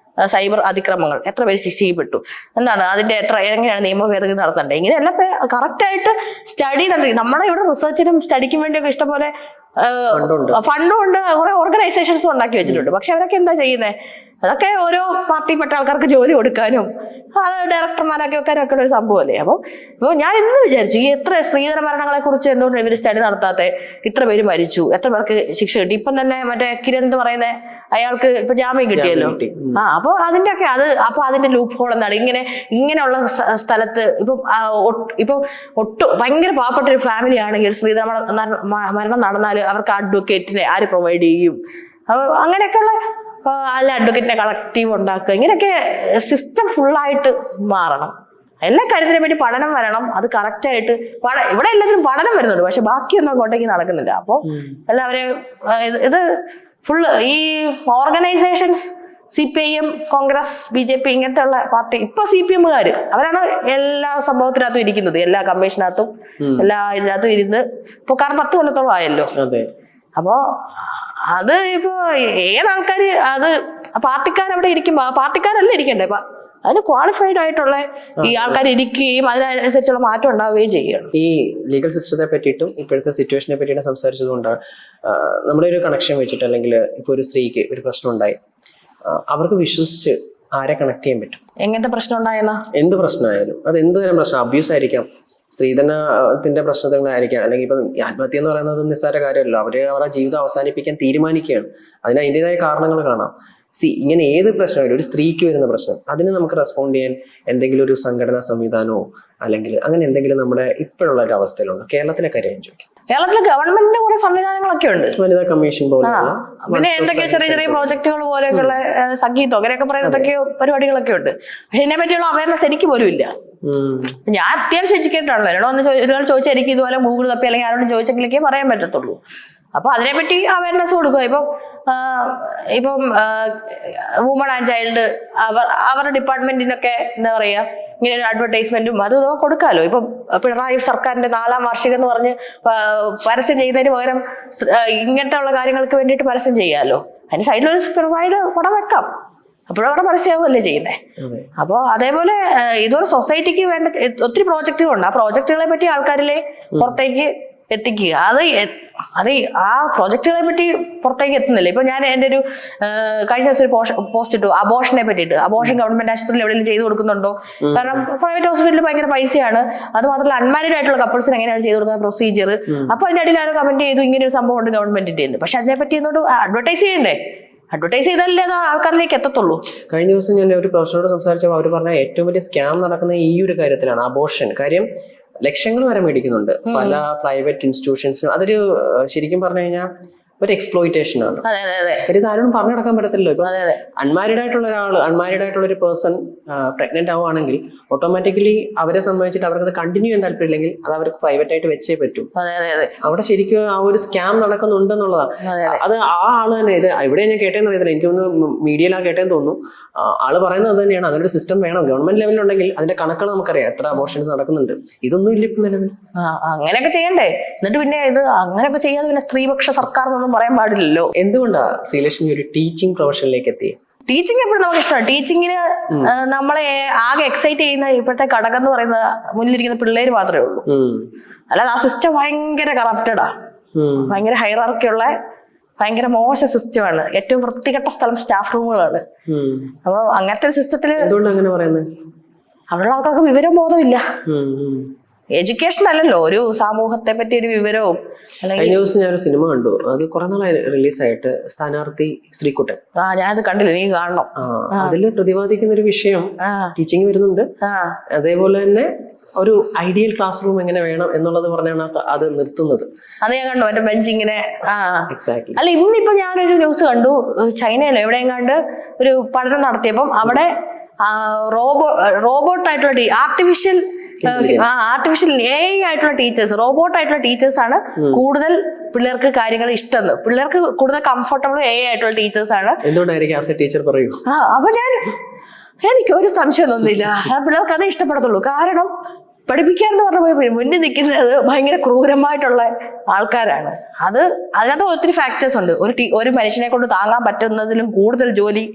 സൈബർ അതിക്രമങ്ങൾ എത്ര പേര് ശിക്ഷിക്കപ്പെട്ടു, എന്താണ് അതിന്റെ എങ്ങനെയാണ് നിയമ ഭേദഗതി നടത്തേണ്ടത്, ഇങ്ങനെയെല്ലാം കറക്റ്റ് ആയിട്ട് സ്റ്റഡി നടത്തി. നമ്മുടെ ഇവിടെ റിസർച്ചിനും സ്റ്റഡിക്കും വേണ്ടിയൊക്കെ ഇഷ്ടംപോലെ ഫണ്ടും ഉണ്ട്, കുറെ ഓർഗനൈസേഷൻസും ഉണ്ടാക്കി വെച്ചിട്ടുണ്ട്. പക്ഷെ അവരൊക്കെ എന്താ ചെയ്യുന്നത്? അതൊക്കെ ഓരോ പാർട്ടിപ്പെട്ട ആൾക്കാർക്ക് ജോലി കൊടുക്കാനും അത് ഡയറക്ടർമാരാക്കി വെക്കാനും ഒക്കെ ഒരു സംഭവമല്ലേ. അപ്പോൾ ഞാൻ ഇന്ന് വിചാരിച്ചു, ഈ എത്ര സ്ത്രീധന മരണങ്ങളെ കുറിച്ച് എന്തുകൊണ്ട് ഇവർ സ്റ്റഡി നടത്താതെ? ഇത്ര പേര് മരിച്ചു, എത്ര പേർക്ക് ശിക്ഷ കിട്ടി? ഇപ്പം തന്നെ മറ്റേ കിരൺ എന്ന് പറയുന്ന അയാൾക്ക് ഇപ്പൊ ജാമ്യം കിട്ടിയല്ലോ. അപ്പോൾ അതിന്റെ ഒക്കെ അപ്പൊ അതിന്റെ ലൂപ്പ് ഹോൾ എന്താണ്? ഇങ്ങനെയുള്ള സ്ഥലത്ത് ഇപ്പൊ ഭയങ്കര പാവപ്പെട്ട ഒരു ഫാമിലി ആണെങ്കിൽ ഒരു സ്ത്രീധന മരണം നടന്നാൽ അവർക്ക് അഡ്വക്കേറ്റിനെ ആര് പ്രൊവൈഡ് ചെയ്യും? അങ്ങനെയൊക്കെയുള്ള അല്ല അഡ്വക്കേറ്റിനെ കളക്റ്റീവ് ഉണ്ടാക്കുക, ഇങ്ങനെയൊക്കെ സിസ്റ്റം ഫുള്ളായിട്ട് മാറണം. എല്ലാ കാര്യത്തിനെ പറ്റി പഠനം വരണം. അത് കറക്റ്റായിട്ട് ഇവിടെ എല്ലാത്തിനും പഠനം വരുന്നുണ്ട്, പക്ഷെ ബാക്കിയൊന്നും അങ്ങോട്ടേക്ക് നടക്കുന്നില്ല. അപ്പോൾ എല്ലാവരെയും ഇത് ഫുള്ള് ഈ ഓർഗനൈസേഷൻസ് CPIM, കോൺഗ്രസ്, BJP ഇങ്ങനത്തെ ഉള്ള പാർട്ടി, ഇപ്പൊ CPM-കാര് അവരാണ് എല്ലാ സംഭവത്തിനകത്തും ഇരിക്കുന്നത്, എല്ലാ കമ്മീഷനകത്തും എല്ലാ ഇതിനകത്തും ഇരുന്ന് ഇപ്പൊ കാരണം 10 കൊല്ലത്തോളം ആയല്ലോ. അപ്പോ അത് ഇപ്പോ ഏതാൾക്കാര് അത് പാർട്ടിക്കാരവിടെ ഇരിക്കുമ്പോ പാർട്ടിക്കാരല്ല ഇരിക്കണ്ടേ, അതിന് ക്വാളിഫൈഡ് ആയിട്ടുള്ള ഈ ആൾക്കാർ ഇരിക്കുകയും അതിനനുസരിച്ചുള്ള മാറ്റം ഉണ്ടാവുകയും ചെയ്യണം.
ഈ ലീഗൽ സിസ്റ്റത്തെ പറ്റിയിട്ടും ഇപ്പോഴത്തെ സിറ്റുവേഷനെ പറ്റിയിട്ട് സംസാരിച്ചതുകൊണ്ട് നമ്മുടെ ഒരു കണക്ഷൻ വെച്ചിട്ട്, അല്ലെങ്കിൽ ഇപ്പൊ ഒരു സ്ത്രീക്ക് ഒരു പ്രശ്നം ഉണ്ടായി, അവർക്ക് വിശ്വസിച്ച് ആരെ കണക്ട് ചെയ്യാൻ പറ്റും?
എങ്ങനത്തെ പ്രശ്നം ഉണ്ടായെന്നാ?
എന്ത് പ്രശ്നമായാലും, അത് എന്ത് തരം പ്രശ്നം, അബ്യൂസ് ആയിരിക്കാം, സ്ത്രീധനത്തിന്റെ പ്രശ്നങ്ങളായിരിക്കാം, അല്ലെങ്കിൽ ഇപ്പൊ ആത്മഹത്യ എന്ന് പറയുന്നത് നിസ്സാര കാര്യമല്ലോ. അവരുടെ ജീവിതം അവസാനിപ്പിക്കാൻ തീരുമാനിക്കുകയാണ്, അതിന് അതിൻ്റെതായ കാരണങ്ങൾ കാണാം. ഇങ്ങനെ ഏത് പ്രശ്നമായാലും ഒരു സ്ത്രീക്ക് വരുന്ന പ്രശ്നം, അതിന് നമുക്ക് റെസ്പോണ്ട് ചെയ്യാൻ എന്തെങ്കിലും ഒരു സംഘടനാ സംവിധാനമോ അല്ലെങ്കിൽ അങ്ങനെ എന്തെങ്കിലും നമ്മുടെ ഇപ്പോഴുള്ള ഒരു അവസ്ഥയിലുണ്ട്? കേരളത്തിലെ കാര്യം ചോദിക്കും.
കേരളത്തിലെ ഗവൺമെന്റിന്റെ കുറെ സംവിധാനങ്ങളൊക്കെ ഉണ്ട്,
വനിതാ കമ്മീഷൻ പോലെ,
പിന്നെ എന്തൊക്കെയോ ചെറിയ പ്രോജക്റ്റുകൾ പോലെയൊക്കെയുള്ള സംഗീതം അങ്ങനെയൊക്കെ പറയുന്ന എന്തൊക്കെയോ പരിപാടികളൊക്കെ ഉണ്ട്. പക്ഷെ ഇതിനെ പറ്റിയുള്ള അവയർനെസ് എനിക്ക് പോലും ഇല്ല. ഞാൻ അത്യാവശ്യം എഡ്യൂക്കേറ്റഡ് ആണല്ലോ. എന്നോട് ഇതുപോലെ ചോദിച്ചാൽ എനിക്ക് ഇതുപോലെ ഗൂഗിൾ തപ്പി അല്ലെങ്കിൽ ആരോടും ചോദിച്ചെങ്കിലേ പറയാൻ പറ്റത്തുള്ളൂ. അപ്പൊ അതിനെപ്പറ്റി അവയർനെസ് കൊടുക്കുക. ഇപ്പം വുമൺ ആൻഡ് ചൈൽഡ് അവരുടെ ഡിപ്പാർട്ട്മെന്റിനൊക്കെ എന്താ പറയാ, ഇങ്ങനെ ഒരു അഡ്വർടൈസ്മെന്റും അതും കൊടുക്കാമല്ലോ. ഇപ്പം പിണറായി സർക്കാരിന്റെ 4ാം വാർഷികം എന്ന് പറഞ്ഞ് പരസ്യം ചെയ്യുന്നതിന് പകരം ഇങ്ങനത്തെ ഉള്ള കാര്യങ്ങൾക്ക് വേണ്ടിയിട്ട് പരസ്യം ചെയ്യാമല്ലോ. അതിന് സൈഡിലൊരു പിണറായിയുടെ പടം വെക്കാം, അപ്പോഴും അവരുടെ പരസ്യമാവുമല്ലേ ചെയ്യുന്നത്. അപ്പോൾ അതേപോലെ ഇതുപോലെ സൊസൈറ്റിക്ക് വേണ്ട ഒത്തിരി പ്രോജക്റ്റുകളുണ്ട്. ആ പ്രോജക്റ്റുകളെ പറ്റി ആൾക്കാരിലെ പുറത്തേക്ക് എത്തിക്കുക. അത് ആ പ്രോജക്റ്റുകളെ പറ്റി പുറത്തേക്ക് എത്തുന്നില്ല. ഇപ്പൊ ഞാൻ എൻ്റെ ഒരു കഴിഞ്ഞ ദിവസം ഒരു പോസ്റ്റ് ഇട്ടു അബോഷനെ പറ്റിയിട്ട്. അബോഷൻ ഗവൺമെന്റ് ആശുപത്രിയിൽ എവിടെയെങ്കിലും ചെയ്തു കൊടുക്കുന്നുണ്ടോ? കാരണം പ്രൈവറ്റ് ഹോസ്പിറ്റലിൽ ഭയങ്കര പൈസയാണ്. അത് മാത്രമല്ല അൺമാരീഡ് ആയിട്ടുള്ള കപ്പിൾസിന് എങ്ങനെയാണ് ചെയ്തു കൊടുക്കുന്ന പ്രൊസീജിയർ. അപ്പൊ അതിന്റെ അടിയിൽ ആരോ കമന്റ് ചെയ്തു ഇങ്ങനെ ഒരു സംഭവം ഉണ്ട് ഗവൺമെന്റിന്റെ. പക്ഷെ അതിനെപ്പറ്റി എന്നോട് അഡ്വർടൈസ് ചെയ്യണ്ടേ? അഡ്വർടൈസ് ചെയ്താലേ അത് ആൾക്കാരിലേക്ക് എത്തത്തുള്ളൂ.
കഴിഞ്ഞ ദിവസം ഞാൻ ഒരു പ്രൊഫഷനോട് സംസാരിച്ചപ്പോൾ അവർ പറഞ്ഞ ഏറ്റവും വലിയ സ്കാം നടക്കുന്ന ഈ ഒരു കാര്യത്തിലാണ്, അബോർഷൻ. കാര്യം ലക്ഷങ്ങൾ വരെ മേടിക്കുന്നുണ്ട് പല പ്രൈവറ്റ് ഇൻസ്റ്റിറ്റ്യൂഷൻസ്. അതൊരു ശരിക്കും പറഞ്ഞു കഴിഞ്ഞാൽ ഒരു എക്സ്പ്ലോയിറ്റേഷൻ ആണ്. ഇത് ആരോടും പറഞ്ഞു നടക്കാൻ പറ്റത്തില്ലല്ലോ. ഇപ്പൊ അൺമാരീഡ് ആയിട്ടുള്ള ഒരു പേഴ്സൺ പ്രഗ്നന്റ് ആവുകയാണെങ്കിൽ ഓട്ടോമാറ്റിക്കലി അവരെ സംബന്ധിച്ചിട്ട് അവർക്ക് അത് കണ്ടിന്യൂ ചെയ്യാൻ താല്പര്യമില്ലെങ്കിൽ അത് അവർക്ക് പ്രൈവറ്റ് ആയിട്ട് വെച്ചേ പറ്റും. അവിടെ ശരിക്കും ആ ഒരു സ്കാം നടക്കുന്നുണ്ടെന്നുള്ളതാണ്. അത് ആ ആള് തന്നെ, ഇത് ഇവിടെ ഞാൻ കേട്ടേന്ന് അറിയത്തില്ല, എനിക്കൊന്ന് മീഡിയയിലാണ് കേട്ടേന്ന് തോന്നുന്നു. ആള് പറയുന്നത് തന്നെയാണ്, അങ്ങനെ ഒരു സിസ്റ്റം വേണം ഗവൺമെന്റ് ലെവലിലുണ്ടെങ്കിൽ. അതിന്റെ കണക്കുകൾ നമുക്കറിയാം, എത്ര അബോർഷൻസ് നടക്കുന്നുണ്ട്. ഇതൊന്നും ഇല്ല ഇപ്പൊ നിലവിൽ.
അങ്ങനെയൊക്കെ ചെയ്യണ്ടേ? എന്നിട്ട് പിന്നെ ഇത് അങ്ങനെയൊക്കെ ചെയ്യാതെ പിന്നെ സ്ത്രീപക്ഷ സർക്കാർ പറയാൻ പാടില്ലല്ലോ.
എന്തുകൊണ്ടാ ശ്രീലക്ഷ്മി ഒരു ടീച്ചിങ് പ്രൊഫഷനിലേക്ക് എത്തി?
ടീച്ചിങ് എപ്പോഴും നമുക്ക് ഇഷ്ടമാണ്. ടീച്ചിങ്ങിന് നമ്മളെ ആകെ എക്സൈറ്റ് ചെയ്യുന്ന ഇപ്പോഴത്തെ ഘടകം എന്ന് പറയുന്നത് മുന്നിലിരിക്കുന്ന പിള്ളേര് മാത്രമേ ഉള്ളൂ. അല്ലാതെ ആ സിസ്റ്റം ഭയങ്കര കറപ്റ്റഡാ, ഭയങ്കര ഹൈറാർക്കിയുള്ള ഭയങ്കര മോശം സിസ്റ്റമാണ്. ഏറ്റവും വൃത്തികെട്ട സ്ഥലം സ്റ്റാഫ് റൂമുകളാണ്. അപ്പൊ അങ്ങനത്തെ ഒരു സിസ്റ്റത്തില് അവിടെയുള്ള ആൾക്കാർക്ക് വിവരം ബോധമില്ല. എഡ്യൂക്കേഷൻ അല്ലല്ലോ, ഒരു സമൂഹത്തെ പറ്റി ഒരു വിവരവും.
കഴിഞ്ഞ ദിവസം ഞാനൊരു സിനിമ കണ്ടു, അത് കുറെ നാളായി റിലീസായിട്ട്, സ്ഥാനാർത്ഥി ശ്രീകുട്ടൻ.
ഞാനത് കണ്ടില്ല, നീ കാണണം.
അതില് പ്രതിപാദിക്കുന്ന ഒരു വിഷയം ടീച്ചിങ് വരുന്നുണ്ട്. അതേപോലെ തന്നെ ഒരു ഐഡിയൽ ക്ലാസ് റൂം എങ്ങനെ വേണം എന്നുള്ളത് പറഞ്ഞാണ് അത് നിർത്തുന്നത്.
അത് ഞാൻ കണ്ടു, എന്റെ ബെഞ്ച് ഇങ്ങനെ.
എക്സാക്ട്ലി.
അല്ല, ഇന്നിപ്പോ ഞാനൊരു ന്യൂസ് കണ്ടു, ചൈനയിലോ എവിടെയും കണ്ട് ഒരു പഠനം നടത്തിയപ്പം അവിടെ റോബോട്ടായിട്ടുള്ള ആർട്ടിഫിഷ്യൽ AI ആയിട്ടുള്ള ടീച്ചേഴ്സ്, റോബോട്ട് ആയിട്ടുള്ള ടീച്ചേഴ്സ് ആണ് കൂടുതൽ പിള്ളേർക്ക് കാര്യങ്ങൾ ഇഷ്ടം. പിള്ളേർക്ക് കൂടുതൽ കംഫർട്ടബിൾ AI ആയിട്ടുള്ള ടീച്ചേഴ്സ് ആണ്.
എന്തുകൊണ്ടായിരിക്കും ടീച്ചർ പറയൂ?
അപ്പൊ എനിക്ക് ഒരു സംശയം തോന്നില്ല, പിള്ളേർക്ക് അതേ ഇഷ്ടപ്പെടത്തുള്ളൂ. കാരണം പഠിപ്പിക്കാന്ന് പറഞ്ഞ മുന്നിൽ നിൽക്കുന്നത് ഭയങ്കര ക്രൂരമായിട്ടുള്ള ആൾക്കാരാണ്. അതിനകത്ത് ഒത്തിരി ഫാക്ടേഴ്സ് ഉണ്ട്. ഒരു മനുഷ്യനെ കൊണ്ട് താങ്ങാൻ പറ്റുന്നതിലും കൂടുതൽ ജോലി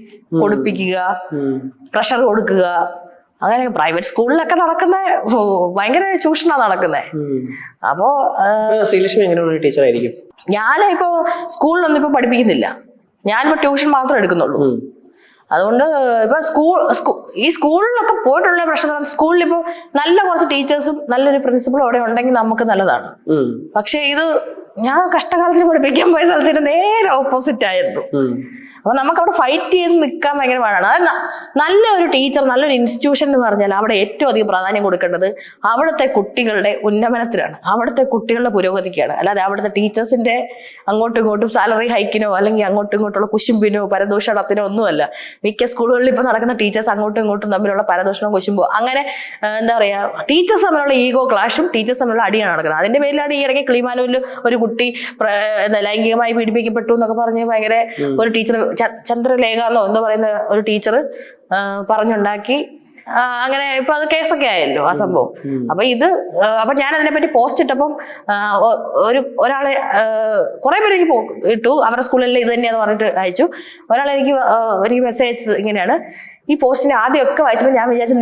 കൊടുപ്പിക്കുക, പ്രഷർ കൊടുക്കുക, അങ്ങനെ പ്രൈവറ്റ് സ്കൂളിലൊക്കെ നടക്കുന്ന ഭയങ്കര ചൂഷണമാണ് നടക്കുന്നത്. അപ്പോ
ശ്രീലക്ഷ്മി എങ്ങനെയുള്ള ടീച്ചർ ആയിരിക്കും?
ഞാനിപ്പോ സ്കൂളിലൊന്നും ഇപ്പൊ പഠിപ്പിക്കുന്നില്ല, ഞാനിപ്പോ ട്യൂഷൻ മാത്രം എടുക്കുന്നുള്ളൂ. അതുകൊണ്ട് ഇപ്പൊ ഈ സ്കൂളിലൊക്കെ പോയിട്ടുള്ള പ്രശ്നം, സ്കൂളിൽ ഇപ്പൊ നല്ല കുറച്ച് ടീച്ചേഴ്സും നല്ലൊരു പ്രിൻസിപ്പളും അവിടെ ഉണ്ടെങ്കിൽ നമുക്ക് നല്ലതാണ്. പക്ഷെ ഇത് ഞാൻ കഷ്ടകാലത്തിന് പഠിപ്പിക്കാൻ പോയ സ്ഥലത്തിന് നേരെ ഓപ്പോസിറ്റ് ആയിരുന്നു. അപ്പൊ നമുക്ക് അവിടെ ഫൈറ്റ് ചെയ്ത് നിൽക്കാൻ ഭയങ്കര പാടാണ്. അത് നല്ലൊരു ടീച്ചർ, നല്ലൊരു ഇൻസ്റ്റിറ്റ്യൂഷൻ എന്ന് പറഞ്ഞാൽ അവിടെ ഏറ്റവും അധികം പ്രാധാന്യം കൊടുക്കേണ്ടത് അവിടുത്തെ കുട്ടികളുടെ ഉന്നമനത്തിലാണ്, അവിടുത്തെ കുട്ടികളുടെ പുരോഗതിക്കാണ്. അല്ലാതെ അവിടുത്തെ ടീച്ചേഴ്സിന്റെ അങ്ങോട്ടും ഇങ്ങോട്ടും സാലറി ഹൈക്കിനോ അല്ലെങ്കിൽ അങ്ങോട്ടും ഇങ്ങോട്ടുള്ള കുശുമ്പിനോ പരദൂഷണത്തിനോ ഒന്നുമല്ല. മിക്ക സ്കൂളുകളിൽ ഇപ്പൊ നടക്കുന്ന ടീച്ചേഴ്സ് അങ്ങോട്ടും ഇങ്ങോട്ടും തമ്മിലുള്ള പരദൂഷണവും കുശുമ്പോ, അങ്ങനെ എന്താ പറയാ, ടീച്ചേഴ്സ് തമ്മിലുള്ള ഈഗോ ക്ലാഷും ടീച്ചേഴ്സ് തമ്മിലുള്ള അടിയാണ് നടക്കുന്നത്. അതിന്റെ പേരിലാണ് ഈ ഇടയ്ക്ക് കിളിമാനൂരിൽ ഒരു കുട്ടി ലൈംഗികമായി പീഡിപ്പിക്കപ്പെട്ടു എന്നൊക്കെ പറഞ്ഞ് ഭയങ്കര ഒരു ടീച്ചർ, ചന്ദ്രലേഖ എന്നോ എന്തോ പറയുന്ന ഒരു ടീച്ചർ പറഞ്ഞുണ്ടാക്കി. അങ്ങനെ ഇപ്പൊ അത് കേസൊക്കെ ആയല്ലോ ആ സംഭവം. അപ്പൊ ഞാൻ അതിനെപ്പറ്റി പോസ്റ്റ് ഇട്ടപ്പം ഒരാളെ കുറെ പേര് എനിക്ക് ഇട്ടു, അവരുടെ സ്കൂളിലെ ഇത് തന്നെയാന്ന് പറഞ്ഞിട്ട് അയച്ചു. ഒരാളെ എനിക്ക് മെസ്സേജ് ഇങ്ങനെയാണ്, ഈ പോസ്റ്റിനെ ആദ്യമൊക്കെ വായിച്ചപ്പോൾ ഞാൻ വിചാരിച്ചു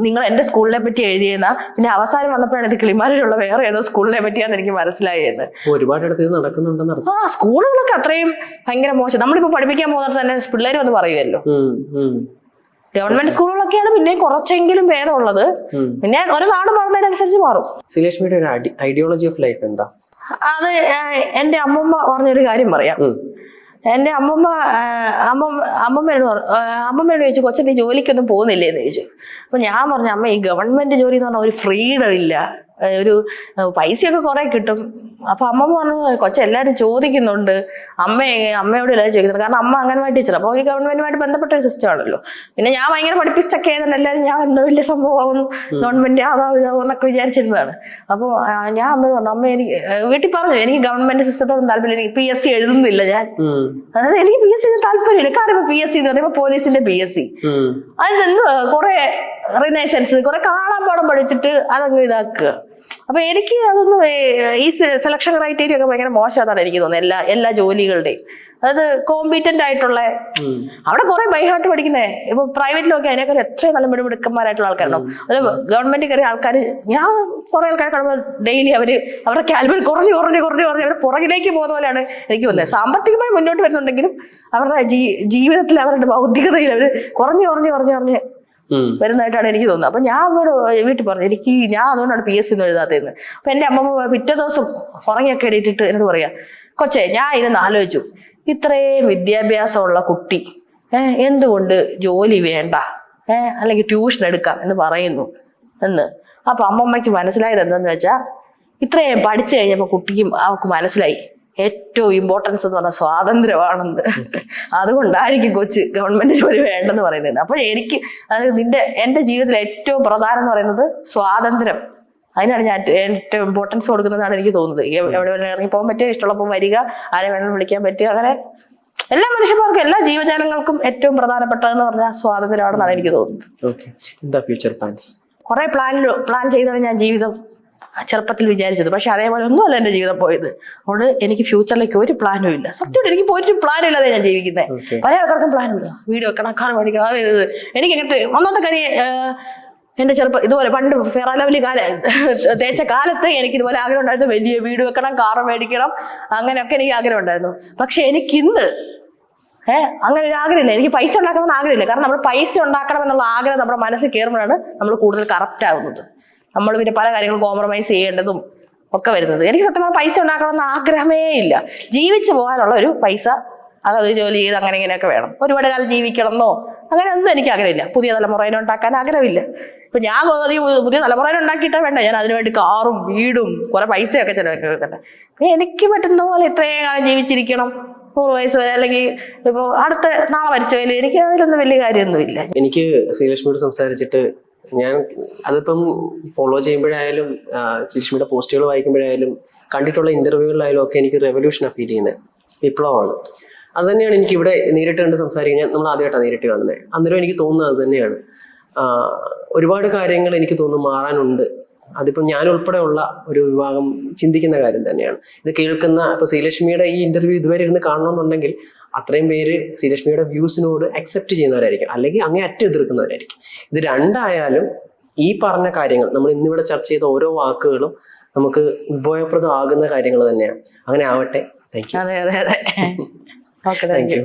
നിങ്ങൾ എന്റെ സ്കൂളിനെ പറ്റി എഴുതിയെന്ന, പിന്നെ അവസാനം വന്നപ്പോഴാണ് ഇത് കിളിമാനൂരുള്ള വേറെ ഏതോ സ്കൂളിനെ പറ്റിയാന്ന് എനിക്ക് മനസ്സിലായത്.
ഒരുപാട് നടക്കുന്നുണ്ടെന്ന്.
സ്കൂളുകളൊക്കെ അത്രയും ഭയങ്കര മോശം. നമ്മളിപ്പോ പഠിപ്പിക്കാൻ പോകുന്നത് തന്നെ പിള്ളേർ വന്ന് പറയുമല്ലോ. ഗവൺമെന്റ് സ്കൂളുകളൊക്കെയാണ് പിന്നെ കുറച്ചെങ്കിലും ഭേദമുള്ളത്. പിന്നെ ഓരോ നാട് മാറുന്നതിനനുസരിച്ച് മാറും.
ശ്രീലക്ഷ്മിയുടെ ഒരു ഐഡിയോളജി ഓഫ് ലൈഫ് എന്താ?
അത് എന്റെ അമ്മൂമ്മ പറഞ്ഞൊരു കാര്യം പറയാം. എന്റെ അമ്മമ്മയോട് ചോദിച്ചു, കൊച്ചൻ നീ ജോലിക്കൊന്നും പോകുന്നില്ലേ എന്ന് ചോദിച്ചു. അപ്പൊ ഞാൻ പറഞ്ഞു, അമ്മ ഈ ഗവൺമെന്റ് ജോലി എന്ന് പറഞ്ഞാൽ ഒരു ഫ്രീഡം ഇല്ല, ഒരു പൈസയൊക്കെ കുറെ കിട്ടും. അപ്പൊ അമ്മമ്മ പറഞ്ഞു, കൊച്ചെല്ലാരും ചോദിക്കുന്നുണ്ട്, അമ്മയോട് എല്ലാവരും ചോദിക്കുന്നുണ്ട്. കാരണം അമ്മ അംഗൻവാടി ടീച്ചർ, അപ്പൊ ഒരു ഗവൺമെന്റുമായിട്ട് ബന്ധപ്പെട്ട ഒരു സിസ്റ്റം ആണല്ലോ. പിന്നെ ഞാൻ ഭയങ്കര പഠിപ്പിച്ചൊക്കെ ആയതുകൊണ്ട് എല്ലാവരും ഞാൻ എന്തോ വലിയ സംഭവമാകുന്നു, ഗവൺമെന്റ് ഇതാവും എന്നൊക്കെ വിചാരിച്ചിരുന്നതാണ്. അപ്പൊ ഞാൻ അമ്മയോട് പറഞ്ഞു, അമ്മ എനിക്ക് വീട്ടിൽ പറഞ്ഞു, എനിക്ക് ഗവൺമെന്റ് സിസ്റ്റത്തോടും താല്പര്യം, എനിക്ക് PSC എഴുതുന്നില്ല ഞാൻ. അതായത് എനിക്ക് PSC താല്പര്യമില്ല. കാരണം ഇപ്പൊ PSC എന്ന് പറയുമ്പോ പോലീസിന്റെ PSC, അതിനെന്ത് കുറെ റിനൈസൻസ്, കുറെ കാണാൻ പാഠം പഠിച്ചിട്ട് അതങ്ങ് ഇതാക്കുക. അപ്പൊ എനിക്ക് അതൊന്നും ഈ സെലക്ഷൻ ക്രൈറ്റീരിയ ഒക്കെ ഭയങ്കര മോശമാണെന്നാണ് എനിക്ക് തോന്നുന്നത്, എല്ലാ ജോലികളുടെയും. അതായത് കോമ്പീറ്റന്റ് ആയിട്ടുള്ള, അവിടെ കുറെ ബൈഹാർട്ട് പഠിക്കുന്നേ. ഇപ്പൊ പ്രൈവറ്റിലൊക്കെ അതിനേക്കാൾ എത്രയും നല്ല മിടുക്കന്മാരായിട്ടുള്ള ആൾക്കാരുണ്ടാവും. അത് ഗവൺമെന്റ് കയറിയ ആൾക്കാർ, ഞാൻ കുറെ ആൾക്കാരെ കാണുമ്പോൾ ഡെയിലി അവരുടെ കാൽബൽ കുറഞ്ഞ് അവർ പുറകിലേക്ക് പോകുന്ന പോലെയാണ് എനിക്ക് തോന്നുന്നത്. സാമ്പത്തികമായി മുന്നോട്ട് വരുന്നുണ്ടെങ്കിലും അവരുടെ ജീവിതത്തിൽ, അവരുടെ ഭൗതികതയിൽ അവർ കുറഞ്ഞ് വരുന്നതായിട്ടാണ് എനിക്ക് തോന്നുന്നത്. അപ്പൊ ഞാൻ അവിടെ വീട്ടിൽ പറഞ്ഞു, ഞാൻ അതുകൊണ്ടാണ് PSC ഒന്നും എഴുതാത്തതെന്ന്. അപ്പൊ എന്റെ അമ്മമ്മ പിറ്റേ ദിവസം ഉറങ്ങിയൊക്കെ എണീറ്റിട്ട് എന്നോട് പറയാ, കൊച്ചേ ഞാൻ ഇരുന്ന് ആലോചിച്ചു, ഇത്രയും വിദ്യാഭ്യാസമുള്ള കുട്ടി എന്തുകൊണ്ട് ജോലി വേണ്ട, അല്ലെങ്കിൽ ട്യൂഷൻ എടുക്കാം എന്ന് പറയുന്നു എന്ന്. അപ്പൊ അമ്മമ്മയ്ക്ക് മനസ്സിലായത് എന്താന്ന് വെച്ചാൽ, ഇത്രയും പഠിച്ചു കഴിഞ്ഞപ്പോ അവർക്ക് മനസ്സിലായി ഏറ്റവും ഇമ്പോർട്ടൻസ് എന്ന് പറഞ്ഞാൽ സ്വാതന്ത്ര്യമാണെന്ന്. അതുകൊണ്ടായിരിക്കും കൊച്ച് ഗവൺമെന്റ് ജോലി വേണ്ടെന്ന് പറയുന്നത്. അപ്പൊ എന്റെ ജീവിതത്തിൽ ഏറ്റവും പ്രധാനം എന്ന് പറയുന്നത് സ്വാതന്ത്ര്യം. അതിനാണ് ഞാൻ ഏറ്റവും ഇമ്പോർട്ടൻസ് കൊടുക്കുന്നതാണ് എനിക്ക് തോന്നുന്നത്. എവിടെ വേണമെങ്കിലും ഇറങ്ങി പോകാൻ പറ്റുക, ഇഷ്ടമുള്ളപ്പോൾ വരിക, ആരെ വേണമെങ്കിലും വിളിക്കാൻ പറ്റുക, അങ്ങനെ എല്ലാ മനുഷ്യന്മാർക്കും, എല്ലാ ജീവജാലങ്ങൾക്കും ഏറ്റവും പ്രധാനപ്പെട്ടതെന്ന് പറഞ്ഞാൽ സ്വാതന്ത്ര്യമാണെന്നാണ് എനിക്ക് തോന്നുന്നത്.
എന്താ ഫ്യൂച്ചർ പ്ലാൻസ്?
കുറെ പ്ലാൻ ചെയ്താണ് ഞാൻ ജീവിതം ചെറുപ്പത്തിൽ വിചാരിച്ചത്. പക്ഷെ അതേപോലെ ഒന്നുമല്ല എൻ്റെ ജീവിതം പോയത്. അതുകൊണ്ട് എനിക്ക് ഫ്യൂച്ചറിലേക്ക് ഒരു പ്ലാനും ഇല്ല. സത്യമായിട്ട് എനിക്ക് ഒരു പ്ലാനും ഇല്ലാതെ ഞാൻ ജീവിക്കുന്നത്. പല ആൾക്കാർക്കും പ്ലാനുണ്ട്, വീട് വെക്കണം, കാർ മേടിക്കണം, അത് ഇത്. എനിക്ക് അങ്ങനത്തെ ഒന്നാമത്തെ കാര്യം എന്റെ ചെറുപ്പം ഇതുപോലെ പണ്ട് ഫെറാലവലി തേച്ച കാലത്ത് എനിക്ക് ഇതുപോലെ ആഗ്രഹം ഉണ്ടായിരുന്നു, വലിയ വീട് വെക്കണം, കാറ് മേടിക്കണം, അങ്ങനെയൊക്കെ എനിക്ക് ആഗ്രഹം ഉണ്ടായിരുന്നു. പക്ഷെ എനിക്കിന്ന് അങ്ങനെ ഒരു ആഗ്രഹമില്ല. എനിക്ക് പൈസ ഉണ്ടാക്കണമെന്ന് ആഗ്രഹമില്ല. കാരണം നമ്മൾ പൈസ ഉണ്ടാക്കണം എന്നുള്ള ആഗ്രഹം നമ്മുടെ മനസ്സിൽ കയറുമ്പോഴാണ് നമ്മൾ കൂടുതൽ കറപ്റ്റ് ആകുന്നത്. നമ്മൾ പിന്നെ പല കാര്യങ്ങളും കോംപ്രമൈസ് ചെയ്യേണ്ടതും ഒക്കെ വരുന്നത്. എനിക്ക് സത്യം പറഞ്ഞാൽ പൈസ ഉണ്ടാക്കണമെന്ന് ആഗ്രഹമേ ഇല്ല. ജീവിച്ചു പോകാനുള്ള ഒരു പൈസ, അതായത് ജോലി ചെയ്ത് അങ്ങനെ ഇങ്ങനെയൊക്കെ വേണം. ഒരുപാട് കാലം ജീവിക്കണമെന്നോ അങ്ങനെ ഒന്നും എനിക്ക് ആഗ്രഹമില്ല. പുതിയ തലമുറയിൽ ഉണ്ടാക്കാൻ ആഗ്രഹമില്ല. ഇപ്പൊ ഞാൻ പുതിയ തലമുറയിൽ ഉണ്ടാക്കിയിട്ടാ വേണ്ട ഞാൻ അതിനുവേണ്ടി കാറും വീടും കുറെ പൈസയൊക്കെ ചിലവാക്കി വെക്കട്ടെ. എനിക്ക് പറ്റുന്ന പോലെ ഇത്രയും കാലം ജീവിച്ചിരിക്കണം, 100 വയസ്സ് വരെ, അല്ലെങ്കിൽ ഇപ്പൊ അടുത്ത നാളെ മരിച്ചു പോയാലും എനിക്ക് അതിലൊന്നും വലിയ കാര്യമൊന്നുമില്ല.
എനിക്ക് ശ്രീലക്ഷ്മിയോട് സംസാരിച്ചിട്ട് ഞാൻ അതിപ്പം ഫോളോ ചെയ്യുമ്പോഴായാലും ശ്രീലക്ഷ്മിയുടെ പോസ്റ്റുകൾ വായിക്കുമ്പോഴായാലും കണ്ടിട്ടുള്ള ഇന്റർവ്യൂകളിലായാലും ഒക്കെ എനിക്ക് റെവല്യൂഷനാണ് ഫീൽ ചെയ്യുന്നത്, വിപ്ലവമാണ്. അത് തന്നെയാണ് എനിക്ക് ഇവിടെ നേരിട്ട് കണ്ട് സംസാരിക്കാൻ നമ്മൾ ആദ്യമായിട്ടാണ് നേരിട്ട് കാണുന്നത്. അന്നേരം എനിക്ക് തോന്നുന്നത് അത് തന്നെയാണ്. ഒരുപാട് കാര്യങ്ങൾ എനിക്ക് തോന്നുന്നു മാറാനുണ്ട്. അതിപ്പം ഞാൻ ഉൾപ്പെടെയുള്ള ഒരു വിഭാഗം ചിന്തിക്കുന്ന കാര്യം തന്നെയാണ്. ഇത് കേൾക്കുന്ന ഇപ്പൊ ശ്രീലക്ഷ്മിയുടെ ഈ ഇന്റർവ്യൂ ഇതുവരെ ഇരുന്ന് കാണണമെന്നുണ്ടെങ്കിൽ അത്രയും പേര് ശ്രീലക്ഷ്മിയുടെ വ്യൂസിനോട് അക്സെപ്റ്റ് ചെയ്യുന്നവരായിരിക്കും, അല്ലെങ്കിൽ അങ്ങേ അറ്റം എതിർക്കുന്നവരായിരിക്കും. ഇത് രണ്ടായാലും ഈ പറഞ്ഞ കാര്യങ്ങൾ, നമ്മൾ ഇന്നിവിടെ ചർച്ച ചെയ്ത ഓരോ വാക്കുകളും നമുക്ക് ഉപയോഗപ്രദമാകുന്ന കാര്യങ്ങൾ തന്നെയാണ്. അങ്ങനെ ആവട്ടെ. Thank you.
അതെ അതെ അതെ. Okay, thank you.